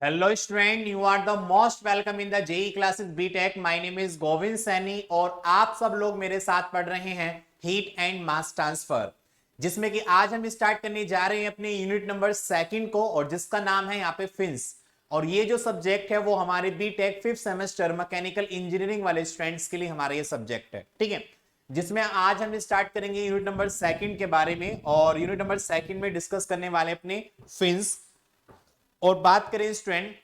Hello student, you are the most welcome in the JE classes BTech. My name is Govind Saini और आप सब लोग मेरे साथ पढ़ रहे हैं हीट एंड मास ट्रांसफर, जिसमें कि आज हम स्टार्ट करने जा रहे हैं अपने यूनिट नंबर सेकंड को, और जिसका नाम है यहाँ पे फिंस। और ये जो सब्जेक्ट है वो हमारे BTech fifth semester mechanical engineering वाले स्टूडेंट्स के लिए हमारा ये सब्जेक्ट है, ठीक है। जिसमें आज हम स्टार्ट करेंगे यूनिट नंबर सेकंड के बारे में, और यूनिट नंबर सेकंड में डिस्कस करने वाले अपने फिंस। और बात करें स्टूडेंट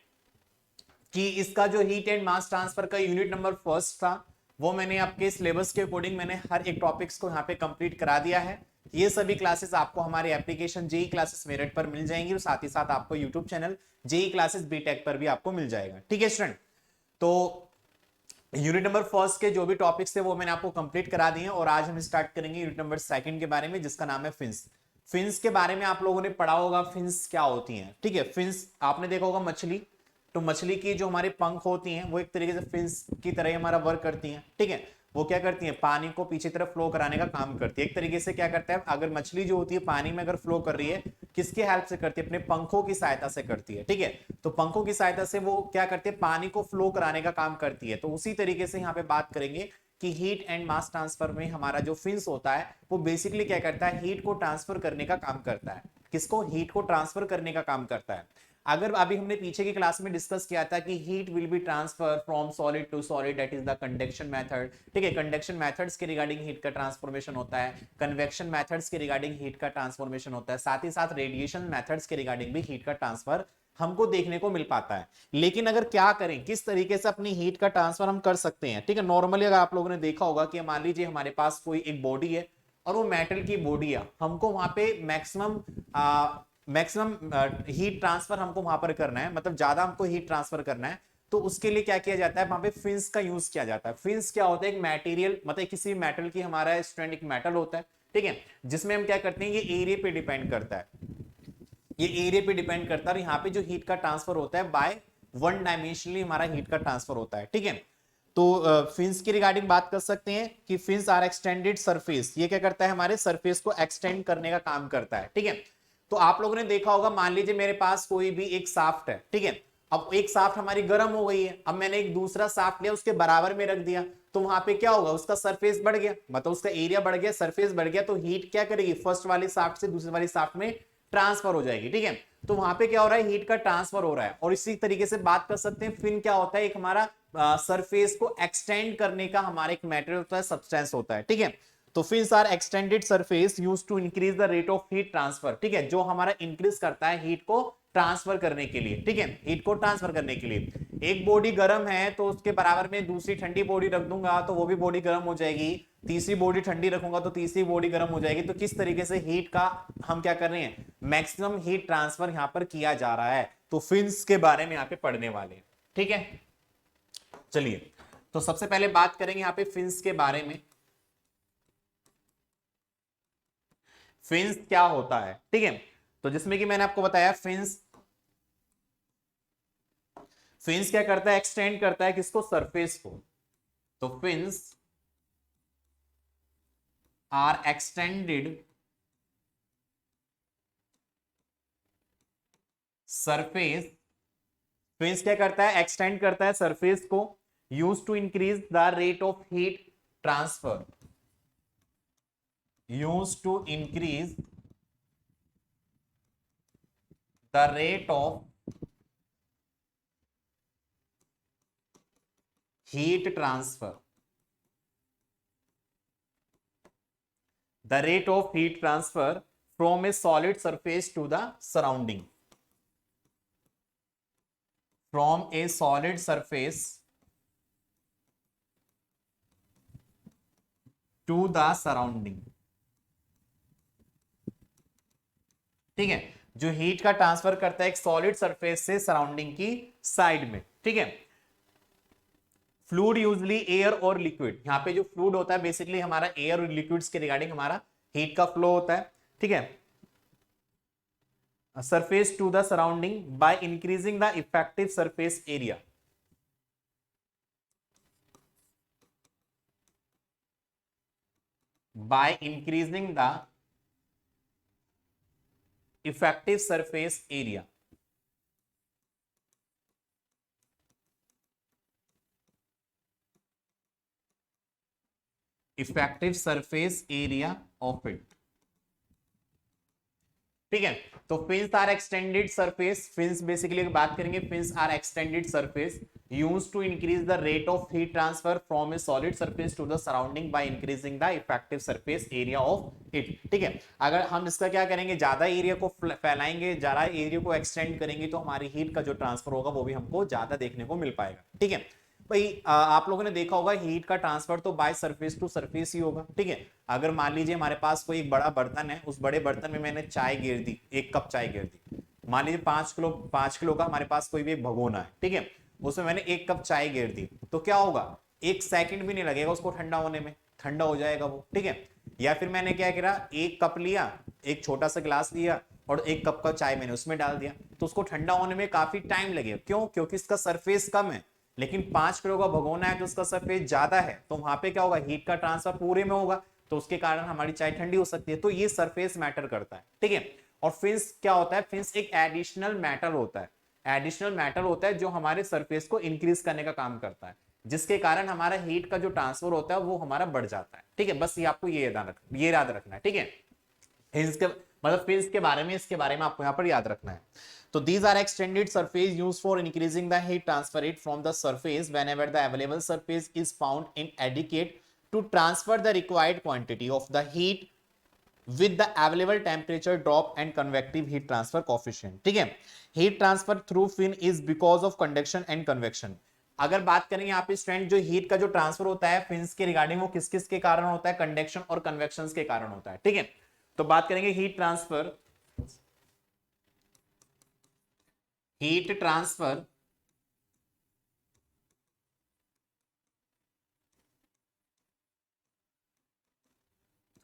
कि इसका जो हीट एंड मास ट्रांसफर का यूनिट नंबर फर्स्ट था, वो मैंने आपके सिलेबस के अकॉर्डिंग मैंने हर एक टॉपिक्स को यहाँ पे कंप्लीट करा दिया है। ये सभी क्लासेस आपको हमारे एप्लीकेशन जेई क्लासेस मेरिट पर मिल जाएंगी, और साथ ही साथ आपको YouTube channel JE classes BTech पर भी आपको मिल जाएगा, ठीक है स्टूडेंट। तो यूनिट नंबर फर्स्ट के जो भी टॉपिक्स थे वो मैंने आपको कंप्लीट करा दिए हैं, और आज हम स्टार्ट करेंगे यूनिट नंबर सेकंड के बारे में, जिसका नाम है फिंस। फिंस के बारे में आप लोगों ने पढ़ा होगा फिंस क्या होती हैं, ठीक है। फिंस आपने देखा होगा मछली, तो मछली की जो हमारे पंख होती हैं वो एक तरीके से फिंस की तरह ही हमारा वर्क करती हैं, ठीक है। वो क्या करती है, पानी को पीछे तरफ फ्लो कराने का काम करती है। एक तरीके से क्या करता है, अगर मछली जो होती है पानी में अगर फ्लो कर रही है, किसके हेल्प से करती है, अपने पंखों की सहायता से करती है, ठीक है। तो पंखों की सहायता से वो क्या करती है, पानी को फ्लो कराने का काम करती है। तो उसी तरीके से यहाँ पे बात करेंगे कि हीट एंड मास ट्रांसफर में हमारा जो फिंस होता है वो बेसिकली क्या करता है, हीट को ट्रांसफर करने का काम करता है। किसको, हीट को ट्रांसफर करने का काम करता है। अगर अभी हमने पीछे की क्लास में डिस्कस किया था कि heat will be transfer from solid to solid, that is the conduction method, ठीक है। कंडक्शन मेथड्स के रिगार्डिंग हीट का ट्रांसफॉर्मेशन होता है, कन्वेक्शन मेथड्स के रिगार्डिंग हीट का ट्रांसफॉर्मेशन होता है, साथ ही साथ रेडिएशन मेथड्स के रिगार्डिंग भी हीट का ट्रांसफर हमको देखने को मिल पाता है। लेकिन अगर क्या करें, किस तरीके से अपनी हीट का ट्रांसफर हम कर सकते हैं, ठीक है। नॉर्मली अगर आप लोगों ने देखा होगा कि मान लीजिए हमारे पास कोई एक बॉडी है और वो मेटल की बॉडी है, हमको वहां पे मैक्सिमम हीट ट्रांसफर हमको वहां पर करना है, मतलब ज्यादा हमको हीट ट्रांसफर करना है। तो उसके लिए क्या किया जाता है, वहां पे फिंस का यूज किया जाता है। फिंस क्या होता है, एक मटेरियल, मतलब किसी मेटल की, हमारा स्ट्रैंड एक मेटल होता है, ठीक है। जिसमें हम क्या करते हैं, ये एरिया पे डिपेंड करता है, ये एरिया पे डिपेंड करता है। और यहाँ पे जो हीट का ट्रांसफर होता है बाय वन डायमेंशनली हमारा हीट का ट्रांसफर होता है, ठीक है। तो फिंस की रिगार्डिंग बात कर सकते हैं कि फिंस आर एक्सटेंडेड सरफेस। ये क्या करता है, हमारे सरफेस को एक्सटेंड करने का काम करता है, ठीक है। तो आप लोगों ने देखा होगा, मान लीजिए मेरे पास कोई भी एक साफ्ट है, ठीक है। अब एक साफ्ट हमारी गर्म हो गई है, अब मैंने एक दूसरा साफ्ट लिया उसके बराबर में रख दिया, तो वहां पे क्या होगा, उसका सरफेस बढ़ गया, मतलब उसका एरिया बढ़ गया, सरफेस बढ़ गया। तो हीट क्या करेगी, फर्स्ट वाली साफ्ट से दूसरी वाली साफ्ट में ट्रांसफर हो जाएगी, ठीक है। तो वहां पे क्या हो रहा है, हीट का ट्रांसफर हो रहा है। और इसी तरीके से बात कर सकते हैं, फिन क्या होता है, एक हमारा सरफेस को एक्सटेंड करने का हमारा एक मेटेरियल होता है, सब्सटेंस होता है, ठीक है। तो fins are extended surface used to increase the rate of heat transfer, ठीक है, जो हमारा इंक्रीज करता है हीट को ट्रांसफर करने के लिए, ठीक है, हीट को ट्रांसफर करने के लिए। एक बॉडी गर्म है तो उसके बराबर में दूसरी ठंडी बॉडी रख दूंगा तो वो भी बॉडी गर्म हो जाएगी, तीसरी बॉडी ठंडी रखूंगा तो तीसरी बॉडी गर्म हो जाएगी। तो किस तरीके से हीट का हम क्या कर रहे हैं, मैक्सिमम हीट ट्रांसफर यहां पर किया जा रहा है। तो फिन्स के बारे में यहां पे पढ़ने वाले, ठीक है। चलिए, तो सबसे पहले बात करेंगे यहां पे फिन्स के बारे में। फिन्स क्या होता है, ठीक है। तो जिसमें कि मैंने आपको बताया फिन्स, फिन्स क्या करता है, एक्सटेंड करता है किसको, सरफेस को। तो fins are extended surface. Fins क्या करता है, एक्सटेंड करता है सरफेस को, use to increase the rate of heat transfer, use to increase the rate of heat transfer, the rate of heat transfer from a solid surface to the surrounding, from a solid surface to the surrounding, ठीक है। जो heat का transfer करता है एक solid surface से surrounding की side में, ठीक है। फ्लूड यूजली एयर और लिक्विड, यहां पे जो फ्लूड होता है बेसिकली हमारा एयर और लिक्विड्स के रिगार्डिंग हमारा हीट का फ्लो होता है, ठीक है। Surface to the surrounding by increasing the effective surface area, by increasing the effective surface area, effective surface area of it. ठीक है, तो fins are extended surface, fins basically बात करेंगे, fins are extended surface used to increase the rate of heat transfer from a solid surface to the surrounding by increasing the effective surface area of it. ठीक है, अगर हम इसका क्या करेंगे, ज्यादा एरिया को फैलाएंगे, ज्यादा एरिया को एक्सटेंड करेंगे, तो हमारी हीट का जो ट्रांसफर होगा वो भी हमको ज्यादा देखने को मिल पाएगा। ठीक है भाई, आप लोगों ने देखा होगा हीट का ट्रांसफर तो बाय सरफेस टू सरफेस ही होगा। ठीक है, अगर मान लीजिए हमारे पास कोई एक बड़ा बर्तन है, उस बड़े बर्तन में मैंने चाय गिर दी, 1 कप चाय गिर दी, मान लीजिए 5 किलो का हमारे पास कोई भी एक भगोना है। ठीक है, उसमें मैंने 1 कप चाय गिर दी, तो क्या होगा, 1 सेकंड भी नहीं लगेगा उसको ठंडा होने में, ठंडा हो जाएगा वो। ठीक है, या फिर मैंने क्या करा, 1 कप लिया, एक छोटा सा गिलास लिया और 1 कप का चाय मैंने उसमें डाल दिया, तो उसको ठंडा होने में काफी टाइम लगेगा। क्यों? क्योंकि इसका सरफेस कम है, लेकिन 5 किलो का भगोना है तो उसका सरफेस ज्यादा है, तो वहां पे क्या होगा, हीट का ट्रांसफर पूरे में होगा, तो उसके कारण हमारी चाय ठंडी हो सकती है। तो ये सरफेस मैटर करता है। ठीक है, और फिन्स क्या होता है, फिन्स एक एडिशनल मैटर होता है, एडिशनल मैटर होता है जो हमारे सरफेस को इंक्रीज करने का काम करता है, जिसके कारण हमारा हीट का जो ट्रांसफर होता है वो हमारा बढ़ जाता है। ठीक है, बस ये आपको ये याद रखना है। ठीक है, फिन्स के मतलब फिन्स के बारे में, इसके बारे में आपको यहाँ पर याद रखना है। तो these are extended surface used for increasing the heat transfer rate from the surface whenever the available surface is found inadequate to transfer the required quantity of the heat with the available temperature drop and convective heat transfer coefficient। ठीक है, heat transfer through fin is because of conduction and convection। अगर बात करें यहाँ पे student, जो heat का जो ट्रांसफर होता है फिन्स के रिगार्डिंग, वो किस किस के कारण होता है, कंडक्शन और कन्वेक्शन के कारण होता है। ठीक है, तो बात करेंगे heat transfer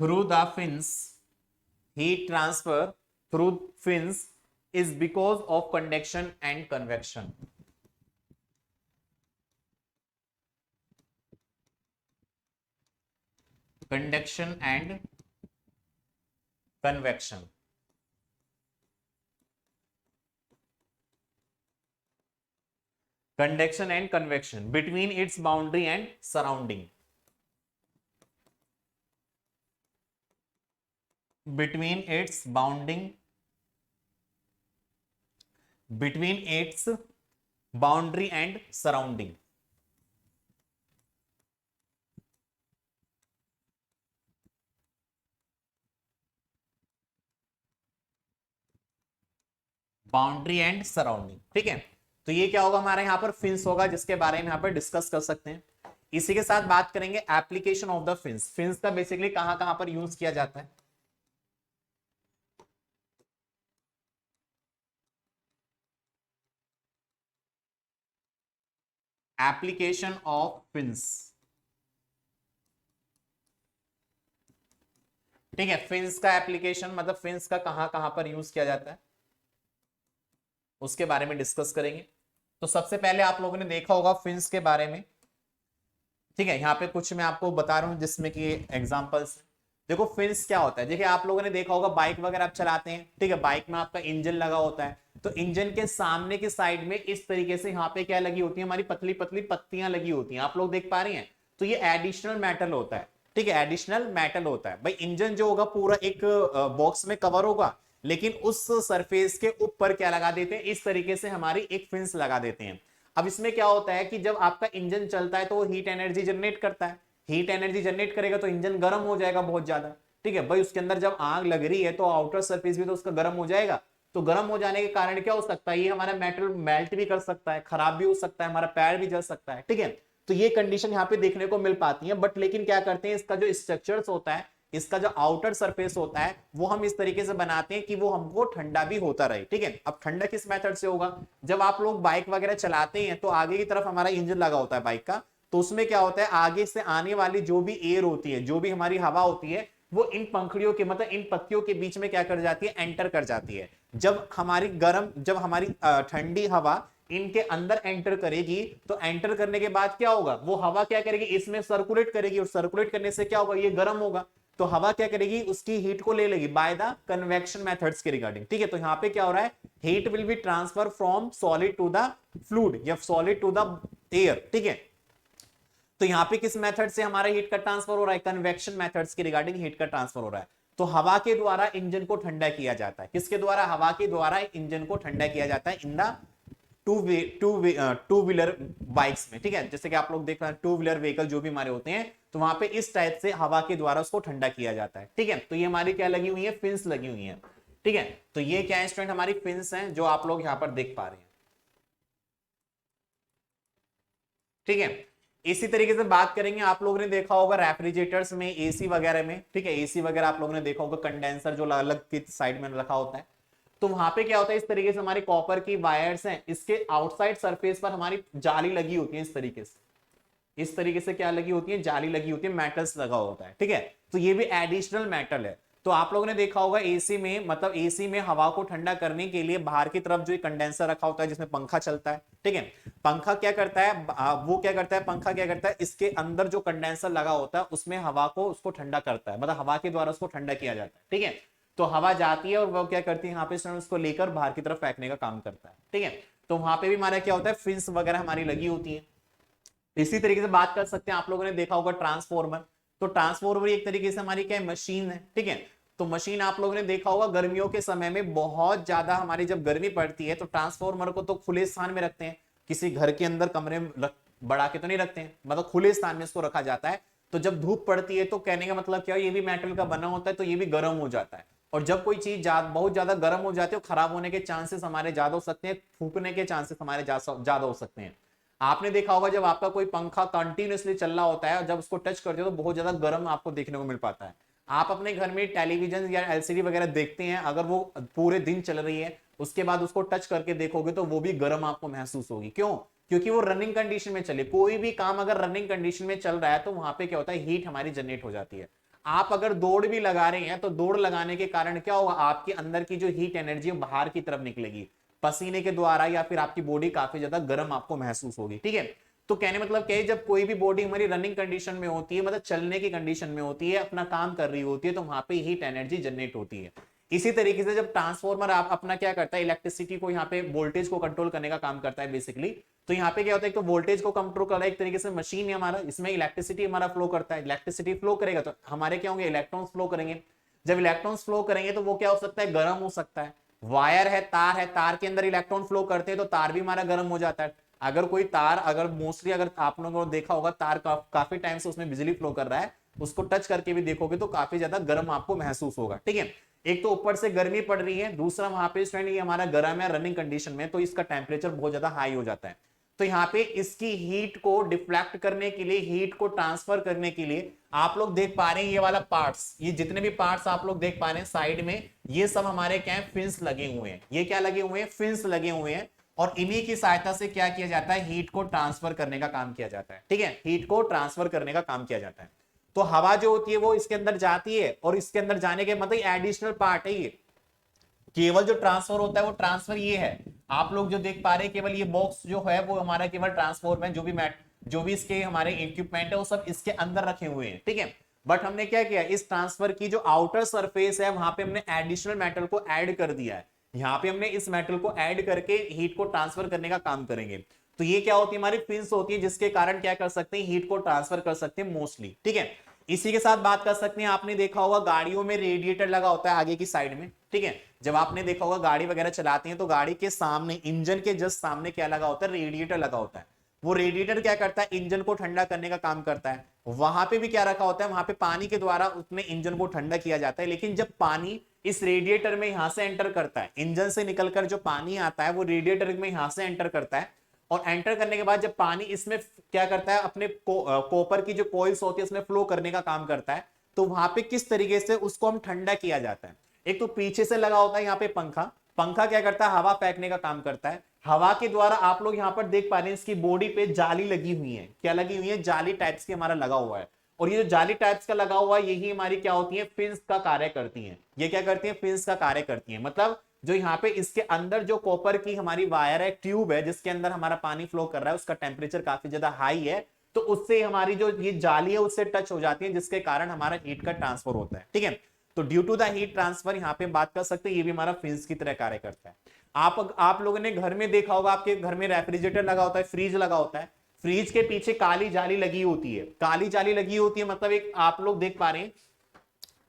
through the fins, heat transfer through fins is because of conduction and convection। conduction and convection, conduction and convection between its boundary and surrounding, between its bounding, between its boundary and surrounding। Boundary and surrounding. ठीक है, तो ये क्या होगा, हमारे यहाँ पर fins होगा, जिसके बारे में यहाँ पर डिस्कस कर सकते हैं। इसी के साथ बात करेंगे application of the fins, fins का बेसिकली कहां कहां पर यूज किया जाता है। Application of fins. ठीक है, फिन्स का एप्लीकेशन मतलब फिन्स का कहां कहां पर यूज किया जाता है, उसके बारे में डिस्कस करेंगे। तो सबसे पहले आप लोगों ने देखा होगा फिन्स के बारे में। ठीक है, यहाँ पे कुछ मैं आपको बता रहा हूँ जिसमें कि एग्जांपल्स। देखो फिन्स क्या होता है, देखिए आप लोगों ने देखा होगा बाइक वगैरह आप चलाते हैं। ठीक है, बाइक में आपका इंजन लगा होता है, तो इंजन के सामने की साइड में इस तरीके से यहाँ पे क्या लगी होती है, हमारी पतली पतली पत्तियां लगी होती हैं, आप लोग देख पा रहे हैं। तो ये एडिशनल मेटल होता है। ठीक है, एडिशनल मेटल होता है भाई। इंजन जो होगा पूरा एक बॉक्स में कवर होगा, लेकिन उस सरफेस के ऊपर क्या लगा देते हैं, इस तरीके से हमारी एक फिन्स लगा देते हैं। अब इसमें क्या होता है कि जब आपका इंजन चलता है तो वो हीट एनर्जी जनरेट करता है, हीट एनर्जी जनरेट करेगा तो इंजन गर्म हो जाएगा बहुत ज्यादा। ठीक है भाई, उसके अंदर जब आग लग रही है तो आउटर सरफेस भी तो उसका गर्म हो जाएगा, तो गर्म हो जाने के कारण क्या हो सकता है, ये हमारा मेटल मेल्ट भी कर सकता है, खराब भी हो सकता है, हमारा पैर भी जल सकता है। ठीक है, तो ये कंडीशन यहाँ पे देखने को मिल पाती है। बट लेकिन क्या करते हैं, इसका जो स्ट्रक्चर्स होता है, इसका जो आउटर सरफेस होता है, वो हम इस तरीके से बनाते हैं कि वो हमको ठंडा भी होता रहे। ठीक है, अब ठंडा किस मेथड से होगा, जब आप लोग बाइक वगैरह चलाते हैं तो आगे की तरफ हमारा इंजन लगा होता है बाइक का, तो उसमें क्या होता है, आगे से आने वाली जो भी एयर होती है, जो भी हमारी हवा होती है, वो इन पंखड़ियों के मतलब इन पत्तियों के बीच में क्या कर जाती है, एंटर कर जाती है। जब हमारी ठंडी हवा इनके अंदर एंटर करेगी, तो एंटर करने के बाद क्या होगा, वो हवा क्या करेगी, इसमें सर्कुलेट करेगी, और सर्कुलेट करने से क्या होगा, ये गर्म होगा, तो हवा क्या करेगी, उसकी हीट को ले लेगी बाय द कन्वेक्शन मेथड्स के रिगार्डिंग। ठीक है, तो यहां पे क्या हो रहा है, heat will be transfer from solid to the fluid या सॉलिड टू द एयर। ठीक है, तो यहाँ पे किस मेथड से हमारा हीट का ट्रांसफर हो रहा है, कन्वेक्शन मेथड्स के रिगार्डिंग हीट का ट्रांसफर हो रहा है। तो हवा के द्वारा इंजन को ठंडा किया जाता है, किसके द्वारा, हवा के द्वारा इंजन को ठंडा किया जाता है in the two wheeler bikes में, ठीक है। जैसे कि आप लोग देख रहे हैं टू व्हीलर व्हीकल जो भी हमारे होते हैं, तो वहां पे इस टाइप से हवा के द्वारा उसको ठंडा किया जाता है, ठीक है। तो ये हमारी क्या लगी हुई है, फिन्स लगी हुई है, ठीक है। तो ये क्या स्टूडेंट हमारी फिन्स हैं जो आप लोग यहां पर देख पा रहे हैं, ठीक है। इसी तरीके से बात करेंगे, आप लोगों ने देखा होगा रेफ्रिजरेटर्स में, एसी वगैरह में, ठीक है, एसी वगैरह आप लोगों ने देखा होगा कंडेंसर जो अलग की साइड में रखा होता है। तो वहां पे क्या होता है, इस तरीके से हमारी कॉपर की वायर्स हैं, इसके आउटसाइड सरफेस पर हमारी जाली लगी होती है, इस तरीके से क्या लगी होती है, जाली लगी होती है, मेटल्स लगा होता है, ठीक है। तो ये भी एडिशनल मेटल है। तो आप लोगों ने देखा होगा एसी में, मतलब एसी में हवा को ठंडा करने के लिए बाहर की तरफ जो कंडेंसर रखा होता है जिसमें पंखा चलता है, ठीक है। पंखा क्या करता है, पंखा क्या करता है, इसके अंदर जो कंडेंसर लगा होता है उसमें हवा को उसको ठंडा करता है, मतलब हवा के द्वारा उसको ठंडा किया जाता है, ठीक है। तो हवा जाती है और वो क्या करती है, यहाँ पे उसको लेकर बाहर की तरफ फेंकने का काम करता है, ठीक है। तो वहां पे भी हमारा क्या होता है, फिन्स वगैरह हमारी लगी होती है। इसी तरीके से बात कर सकते हैं, आप लोगों ने देखा होगा ट्रांसफॉर्मर। तो ट्रांसफॉर्मर एक तरीके से हमारी क्या है, मशीन है, ठीक है। तो मशीन आप लोगों ने देखा होगा गर्मियों के समय में बहुत ज्यादा हमारी जब गर्मी पड़ती है तो ट्रांसफॉर्मर को तो खुले स्थान में रखते हैं, किसी घर के अंदर कमरे में बढ़ा के तो नहीं रखते हैं, मतलब खुले स्थान में इसको रखा जाता है। तो जब धूप पड़ती है तो कहने का मतलब क्या, ये भी मेटल का बना होता है तो ये भी गर्म हो जाता है। और जब कोई चीज बहुत ज्यादा गर्म हो जाती है, खराब होने के चांसेस हमारे ज्यादा हो सकते हैं, फूकने के चांसेस हमारे ज्यादा हो सकते हैं। आपने देखा होगा जब आपका कोई पंखा कंटिन्यूअसली चल रहा होता है और जब उसको टच करते हो तो बहुत ज्यादा गर्म आपको देखने को मिल पाता है। आप अपने घर में टेलीविजन या एलसीडी वगैरह देखते हैं, अगर वो पूरे दिन चल रही है उसके बाद उसको टच करके देखोगे तो वो भी गर्म आपको महसूस होगी। क्यों? क्योंकि वो रनिंग कंडीशन में चले। कोई भी काम अगर रनिंग कंडीशन में चल रहा है तो वहां पे क्या होता है, हीट हमारी जनरेट हो जाती है। आप अगर दौड़ भी लगा रहे हैं तो दौड़ लगाने के कारण क्या होगा, आपके अंदर की जो हीट एनर्जी बाहर की तरफ निकलेगी पसीने के द्वारा, या फिर आपकी बॉडी काफी ज्यादा गर्म आपको महसूस होगी, ठीक है। तो कहने मतलब क्या है, जब कोई भी बॉडी हमारी रनिंग कंडीशन में होती है, मतलब चलने की कंडीशन में होती है, अपना काम कर रही होती है, तो वहां पे हीट एनर्जी जनरेट होती है। इसी तरीके से जब ट्रांसफॉर्मर आप अपना क्या करता है, इलेक्ट्रिसिटी को यहाँ पे वोल्टेज को कंट्रोल करने का काम करता है बेसिकली। तो यहाँ पे क्या होता है, तो वोल्टेज को कंट्रोल कर रहा है एक तरीके से मशीन है हमारा, इसमें इलेक्ट्रिसिटी हमारा फ्लो करता है। इलेक्ट्रिसिटी फ्लो करेगा तो हमारे क्या होंगे, इलेक्ट्रॉन्स फ्लो करेंगे। जब इलेक्ट्रॉन्स फ्लो करेंगे तो वो क्या हो सकता है, गर्म हो सकता है। वायर है, तार के अंदर इलेक्ट्रॉन फ्लो करते हैं तो तार भी हमारा गर्म हो जाता है। अगर कोई तार, अगर मोस्टली अगर आप लोगों ने देखा होगा तार काफी टाइम से उसमें बिजली फ्लो कर रहा है, उसको टच करके भी देखोगे तो काफी ज्यादा गर्म आपको महसूस होगा, ठीक है। एक तो ऊपर से गर्मी पड़ रही है, दूसरा वहां पे स्टूडेंट ये हमारा गर्म है रनिंग कंडीशन में, तो इसका टेम्परेचर बहुत ज्यादा हाई हो जाता है। तो यहाँ पे इसकी हीट को डिफ्लेक्ट करने के लिए, हीट को ट्रांसफर करने के लिए आप लोग देख पा रहे हैं ये वाला पार्ट्स, ये जितने भी पार्ट्स आप लोग देख पा रहे हैं साइड में, ये सब हमारे क्या है, फिन्स लगे हुए हैं। ये क्या लगे हुए हैं, फिन्स लगे हुए हैं। और इन्हीं की सहायता से क्या किया जाता है, हीट को ट्रांसफर करने का काम किया जाता है, ठीक है। हीट को ट्रांसफर करने का काम किया जाता है। तो हवा जो होती है वो इसके अंदर जाती है, और इसके अंदर जाने के मतलब एडिशनल पार्ट है ये। केवल जो ट्रांसफर होता है वो ट्रांसफर ये है, आप लोग जो देख पा रहे हैं केवल ये बॉक्स जो है वो हमारा केवल ट्रांसफॉर्म है। जो भी इसके हमारे इक्विपमेंट है वो सब इसके अंदर रखे हुए हैं, ठीक है। बट हमने क्या किया, इस ट्रांसफर की जो आउटर सरफेस है वहां पे हमने एडिशनल मेटल को ऐड कर दिया है। यहाँ पे हमने इस मेटल को ऐड करके हीट को ट्रांसफर करने का काम करेंगे। तो ये क्या होती है, हमारी फिन्स होती है, जिसके कारण क्या कर सकते हैं, हीट को ट्रांसफर कर सकते हैं मोस्टली, ठीक है। इसी के साथ बात कर सकते हैं, आपने देखा होगा गाड़ियों में रेडिएटर लगा होता है आगे की साइड में, ठीक है। जब आपने देखा होगा गाड़ी वगैरह चलाते हैं तो गाड़ी के सामने, इंजन के जस्ट सामने क्या लगा होता है, रेडिएटर लगा होता है। वो रेडिएटर क्या करता है, इंजन को ठंडा करने का काम करता है। वहां पे भी क्या रखा होता है, वहां पे पानी के द्वारा उसमें इंजन को ठंडा किया जाता है। लेकिन जब पानी इस रेडिएटर में यहां से एंटर करता है, इंजन से निकलकर जो पानी आता है वो रेडिएटर में यहां से एंटर करता है, और एंटर करने के बाद जब पानी इसमें क्या करता है, अपने कॉपर की जो कॉइल्स होती है उसमें फ्लो करने का काम करता है। तो वहां पे किस तरीके से उसको हम ठंडा किया जाता है, एक तो पीछे से लगा होता है यहाँ पे पंखा। पंखा क्या करता है, हवा फेंकने का काम करता है। हवा के द्वारा आप लोग यहाँ पर देख पा रहे हैं इसकी बॉडी पे जाली लगी हुई है। क्या लगी हुई है, जाली टाइप्स की हमारा लगा हुआ है। और ये जो जाली टाइप्स का लगा हुआ है यही हमारी क्या होती है, फिन्स का कार्य करती है। ये क्या करती है, फिन्स का कार्य करती है। मतलब जो यहाँ पे इसके अंदर जो कॉपर की हमारी वायर है, ट्यूब है, जिसके अंदर हमारा पानी फ्लो कर रहा है, उसका टेम्परेचर काफी ज्यादा हाई है, तो उससे हमारी जो ये जाली है उससे टच हो जाती है, जिसके कारण हमारा हीट का ट्रांसफर होता है, ठीक है। तो due to the heat transfer यहाँ पे बात कर सकते हैं, ये भी हमारा फिन्स की तरह कार्य करता है। आप लोगों ने घर में देखा होगा, आपके घर में रेफ्रिजरेटर लगा होता है, फ्रीज लगा होता है। फ्रिज के पीछे काली जाली लगी होती है, काली जाली लगी होती है, मतलब एक आप लोग देख पा रहे हैं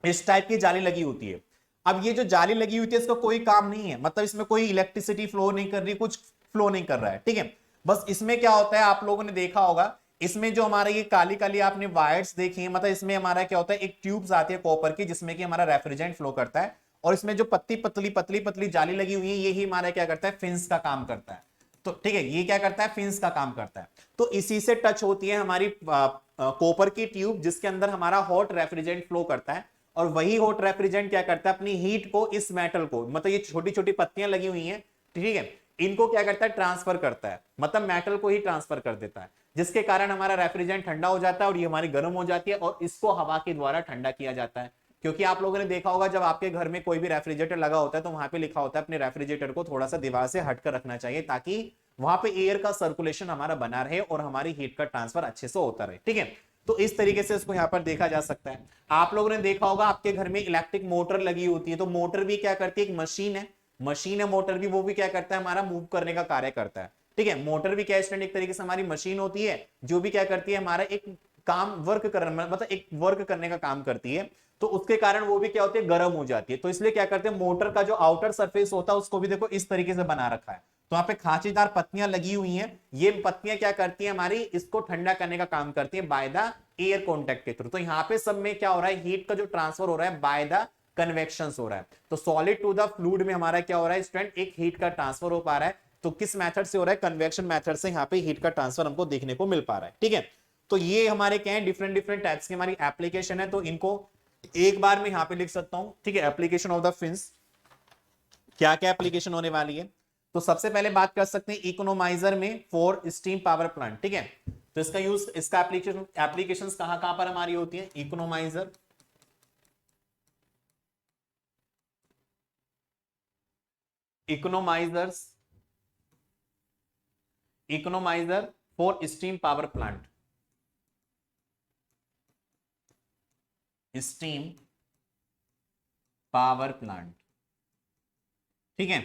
इस टाइप की जाली लगी होती है। अब ये जो जाली लगी हुई है इसका कोई काम नहीं है, मतलब इसमें कोई इलेक्ट्रिसिटी फ्लो नहीं कर रही, कुछ फ्लो नहीं कर रहा है, ठीक है। बस इसमें क्या होता है, आप लोगों ने देखा होगा, इसमें जो हमारा ये काली काली आपने वायर्स देखी है, मतलब इसमें हमारा क्या होता है, एक ट्यूब्स आती है कॉपर की जिसमें कि हमारा रेफ्रिजरेंट फ्लो करता है, और इसमें जो पतली पतली पतली पतली जाली लगी हुई है यही हमारा क्या करता है, फिंस का काम करता है। तो ठीक है, ये क्या करता है, फिंस का काम करता है। तो इसी से टच होती है हमारी कॉपर की ट्यूब जिसके अंदर हमारा हॉट रेफ्रिजरेंट फ्लो करता है, और वही हॉट रेफ्रिजरेंट क्या करता है, अपनी हीट को इस मेटल को, मतलब ये छोटी छोटी पत्तियां लगी हुई हैं, ठीक है, इनको क्या करता है, ट्रांसफर करता है, मतलब मेटल को ही ट्रांसफर कर देता है, जिसके कारण हमारा रेफ्रिजरेंट ठंडा हो जाता है और ये हमारी गर्म हो जाती है, और इसको हवा के द्वारा ठंडा किया जाता है। क्योंकि आप लोगों ने देखा होगा जब आपके घर में कोई भी रेफ्रिजरेटर लगा होता है तो वहां पे लिखा होता है अपने रेफ्रिजरेटर को थोड़ा सा दीवार से हटकर रखना चाहिए, ताकि वहां पे एयर का सर्कुलेशन हमारा बना रहे और हमारी हीट का ट्रांसफर अच्छे से होता रहे, ठीक है। तो इस तरीके से इसको यहां पर देखा जा सकता है। आप लोगों ने देखा होगा आपके घर में इलेक्ट्रिक मोटर लगी होती है, तो मोटर भी क्या करती है, एक मशीन है मोटर भी, वो भी क्या करता है, हमारा मूव करने का कार्य करता है, ठीक है। मोटर भी क्या स्टूडेंट एक तरीके से हमारी मशीन होती है जो भी क्या करती है, हमारा एक काम वर्क करना, मतलब एक वर्क करने का काम करती है, तो उसके कारण वो भी क्या होती है, गर्म हो जाती है। तो इसलिए क्या करते हैं, मोटर का जो आउटर सरफेस होता है उसको भी देखो इस तरीके से बना रखा है, तो वहां पे खांचीदार पत्तियां लगी हुई हैं, ये पत्तियां क्या करती हैं, हमारी इसको ठंडा करने का काम करती है बाय द एयर कॉन्टेक्ट के थ्रू। तो यहाँ पे सब में क्या हो रहा है, हीट का जो ट्रांसफर हो रहा है बाय द कन्वेक्शन हो रहा है। तो सॉलिड टू द फ्लूइड में हमारा क्या हो रहा है स्टूडेंट, एक हीट का ट्रांसफर हो पा रहा है। तो किस मेथड से हो रहा है, कन्वेक्शन मेथड से यहाँ पे हीट का ट्रांसफर हमको देखने को मिल पा रहा है, ठीक है। तो ये हमारे क्या है, डिफरेंट डिफरेंट टाइप्स की हमारी एप्लीकेशन है, तो इनको एक बार में यहां पे लिख सकता हूं, ठीक है। एप्लीकेशन ऑफ द फिंस, क्या क्या एप्लीकेशन होने वाली है। तो सबसे पहले बात कर सकते हैं इकोनोमाइजर में फॉर स्टीम पावर प्लांट, ठीक है। तो इसका यूज, इसका एप्लीकेशंस कहां कहां पर हमारी होती है, economiser, economisers, economiser for steam power plant, steam power plant, ठीक है।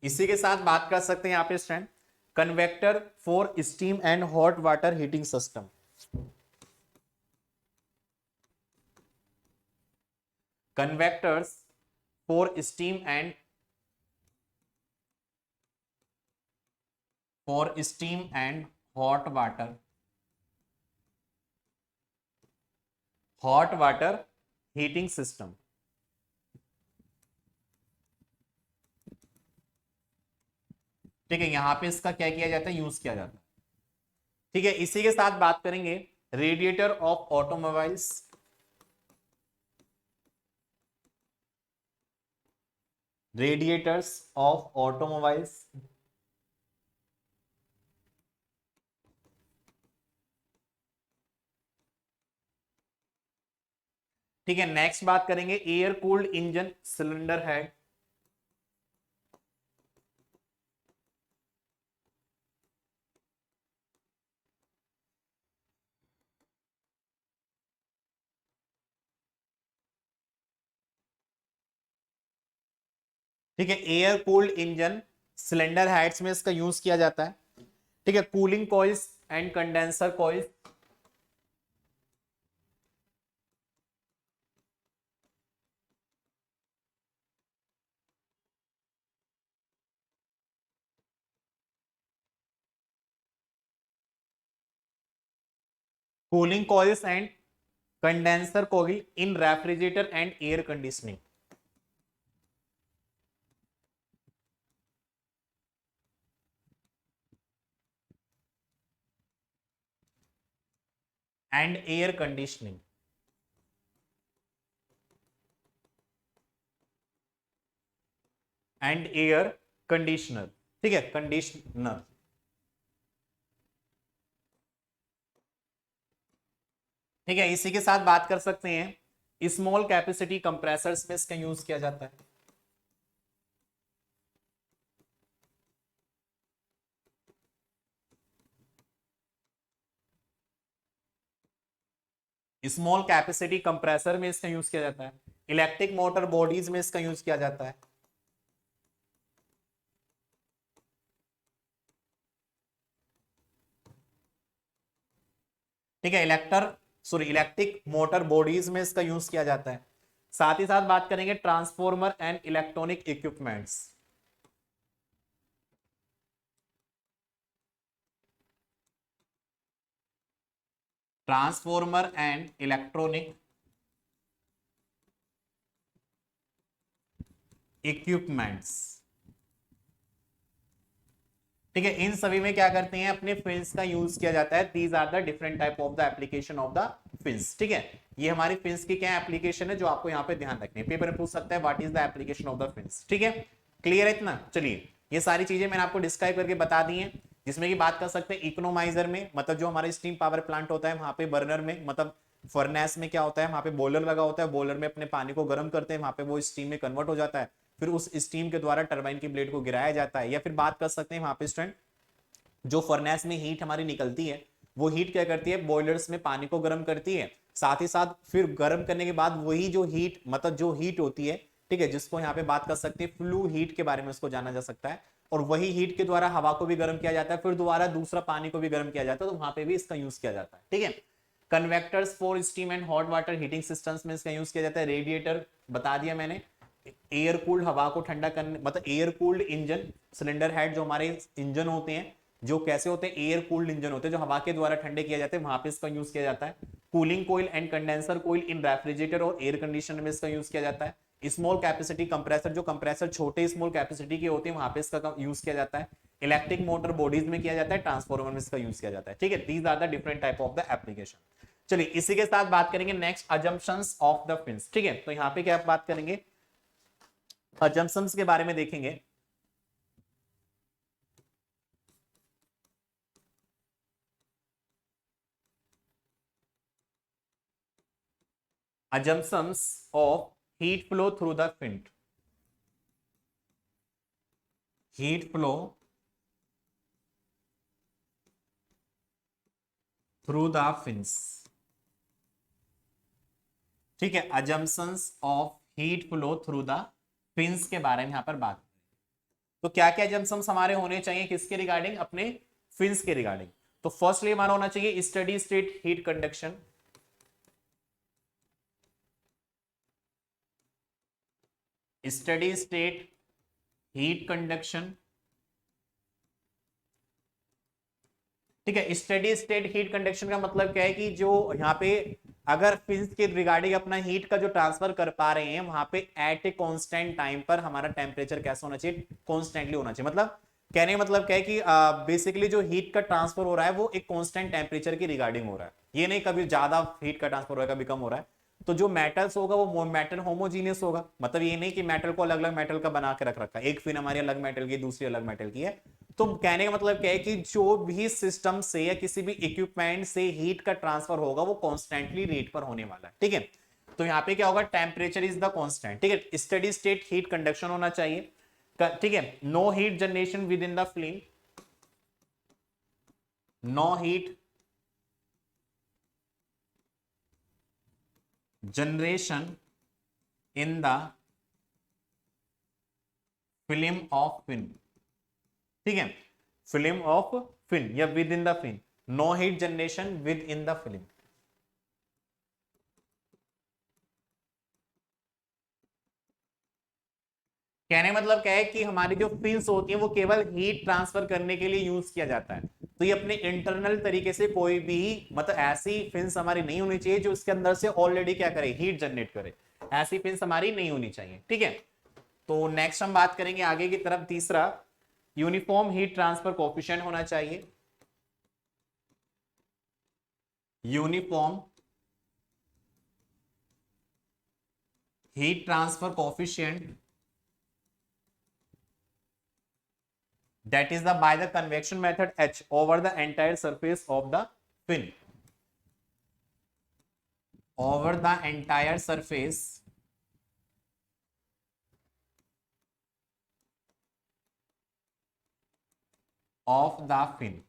इसी के साथ बात कर सकते हैं यहां पे student convector for steam and hot water heating system, convectors for steam and hot water heating system, ठीक है। यहां पे इसका क्या किया जाता है, यूज किया जाता है, ठीक है। इसी के साथ बात करेंगे radiator of automobiles, radiators of automobiles, ठीक है। नेक्स्ट बात करेंगे air cooled engine cylinder head, ठीक है। Air cooled engine cylinder heads में इसका यूज किया जाता है, ठीक है। Cooling coils and condenser coils, cooling coils and condenser coil in refrigerator and air conditioning, and air conditioning, and air conditioner, ठीक है, कंडीशनर, ठीक है। इसी के साथ बात कर सकते हैं स्मॉल कैपेसिटी कंप्रेसर्स में इसका यूज किया जाता है, स्मॉल कैपेसिटी कंप्रेसर में इसका यूज किया जाता है, इलेक्ट्रिक मोटर बॉडीज में इसका यूज किया जाता है, ठीक है, इलेक्ट्रिक मोटर बॉडीज में इसका यूज किया जाता है। साथ ही साथ बात करेंगे transformer and electronic equipments. Transformer and electronic equipments. ठीक है, इन सभी में क्या करते हैं, अपने फिन्स का यूज किया जाता है। These are the different type of the application of the fins. ठीक है, ये हमारी फिन्स की क्या एप्लीकेशन है जो आपको यहाँ पे ध्यान रखनी है। पेपर में पूछ सकता है what is the application of the fins. ठीक है, क्लियर है इतना। चलिए, ये सारी चीजें मैंने आपको डिस्क्राइब करके बता दी है, जिसमें की बात कर सकते हैं इकोनोमाइजर में, मतलब जो हमारा स्टीम पावर प्लांट होता है वहां पे, बर्नर में मतलब फर्नेस में क्या होता है, वहां पे बॉयलर लगा होता है, बॉयलर में अपने पानी को गर्म करते हैं, वहां पे वो स्टीम में कन्वर्ट हो जाता है, फिर उस स्टीम के द्वारा टरबाइन की ब्लेड को गिराया जाता है। या फिर बात कर सकते हैं वहां पे स्टूडेंट, जो फर्नेस में हीट हमारी निकलती है, वो हीट क्या करती है, बॉयलर्स में पानी को गर्म करती है, साथ ही साथ फिर गर्म करने के बाद वही जो हीट, मतलब जो हीट होती है, ठीक है, जिसको यहाँ पे बात कर सकते हैं फ्लू हीट के बारे में उसको जाना जा सकता है, और वही हीट के द्वारा हवा को भी गर्म किया जाता है, फिर दोबारा दूसरा पानी को भी गर्म किया जाता है, तो वहां पे भी इसका यूज किया जाता है। ठीक है, convectors for steam and hot water heating systems में इसका यूज किया जाता है। रेडिएटर बता दिया मैंने, एयर कूल्ड हवा को ठंडा करने, मतलब air cooled engine, cylinder head जो हमारे इंजन होते हैं, जो कैसे होते हैं, एयर कूल्ड इंजन होते हैं, जो हवा के द्वारा ठंडे किए जाते हैं, वहां पे इसका यूज किया जाता है। Cooling coil and condenser coil in refrigerator और एयर कंडीशनर में इसका यूज किया जाता है। स्मॉल कैपेसिटी कंप्रेसर, जो कंप्रेसर छोटे स्मॉल कैपेसिटी के होते हैं, वहां पे इसका यूज किया जाता है। इलेक्ट्रिक मोटर बॉडीज में किया जाता है, ट्रांसफॉर्मर में इसका यूज किया जाता है। ठीक है, these are the different type of the application. चलिए, इसी के साथ बात करेंगे next, assumptions of the fins. ठीक है, तो यहाँ पे क्या बात करेंगे, अजम्पशंस के बारे में देखेंगे। assumptions of heat flow through the fin, heat flow through the fins। ठीक है, assumptions of heat flow through the fins के बारे में यहां पर बात। तो क्या क्या assumptions हमारे होने चाहिए, किसके रिगार्डिंग, अपने फिन्स के रिगार्डिंग। तो फर्स्टली हमारा होना चाहिए steady state heat conduction, steady state heat conduction. ठीक है, स्टेडी स्टेट हीट कंडक्शन का मतलब क्या है कि जो यहाँ पे अगर फिन्स के रिगार्डिंग अपना हीट का जो ट्रांसफर कर पा रहे हैं, वहां पे एट ए कांस्टेंट टाइम पर हमारा टेम्परेचर कैसा होना चाहिए, कॉन्स्टेंटली होना चाहिए। मतलब कहने का मतलब क्या है कि बेसिकली जो हीट का ट्रांसफर हो रहा है वो एक कांस्टेंट टेम्परेचर की रिगार्डिंग हो रहा है, ये नहीं कभी ज्यादा हीट का ट्रांसफर हो रहा है, कभी कम हो रहा है। तो जो मेटल्स होगा वो मेटल होमोजीनियस होगा, मतलब ये नहीं कि मेटल को अलग अलग मेटल का बना के रख रखा है, एक फिन हमारी अलग मेटल की, दूसरी अलग मेटल की है। तो कहने का मतलब क्या है कि जो भी सिस्टम से या किसी भी इक्विपमेंट से हीट का ट्रांसफर होगा वो कॉन्स्टेंटली रेट पर होने वाला है। ठीक है, तो यहाँ पे क्या होगा, टेम्परेचर इज द कॉन्स्टेंट। ठीक है, स्टेडी स्टेट हीट कंडक्शन होना चाहिए। ठीक है, no heat generation within the flame, no heat generation in the film of fin. ठीक है, फिल्म ऑफ फिन या within the fin, no heat generation within the film. कहने मतलब क्या है कि हमारी जो फिन्स होती हैं वो केवल हीट ट्रांसफर करने के लिए यूज किया जाता है। तो ये अपने इंटरनल तरीके से कोई भी, मतलब ऐसी फिन्स हमारी नहीं होनी चाहिए जो इसके अंदर से ऑलरेडी क्या करे, हीट जनरेट करे, ऐसी फिन्स हमारी नहीं होनी चाहिए। ठीक है, तो नेक्स्ट हम बात करेंगे आगे की तरफ, तीसरा, यूनिफॉर्म हीट ट्रांसफर कोफिशिएंट होना चाहिए। Uniform heat transfer coefficient, that is the by the convection method H over the entire surface of the fin, over the entire surface of the fin।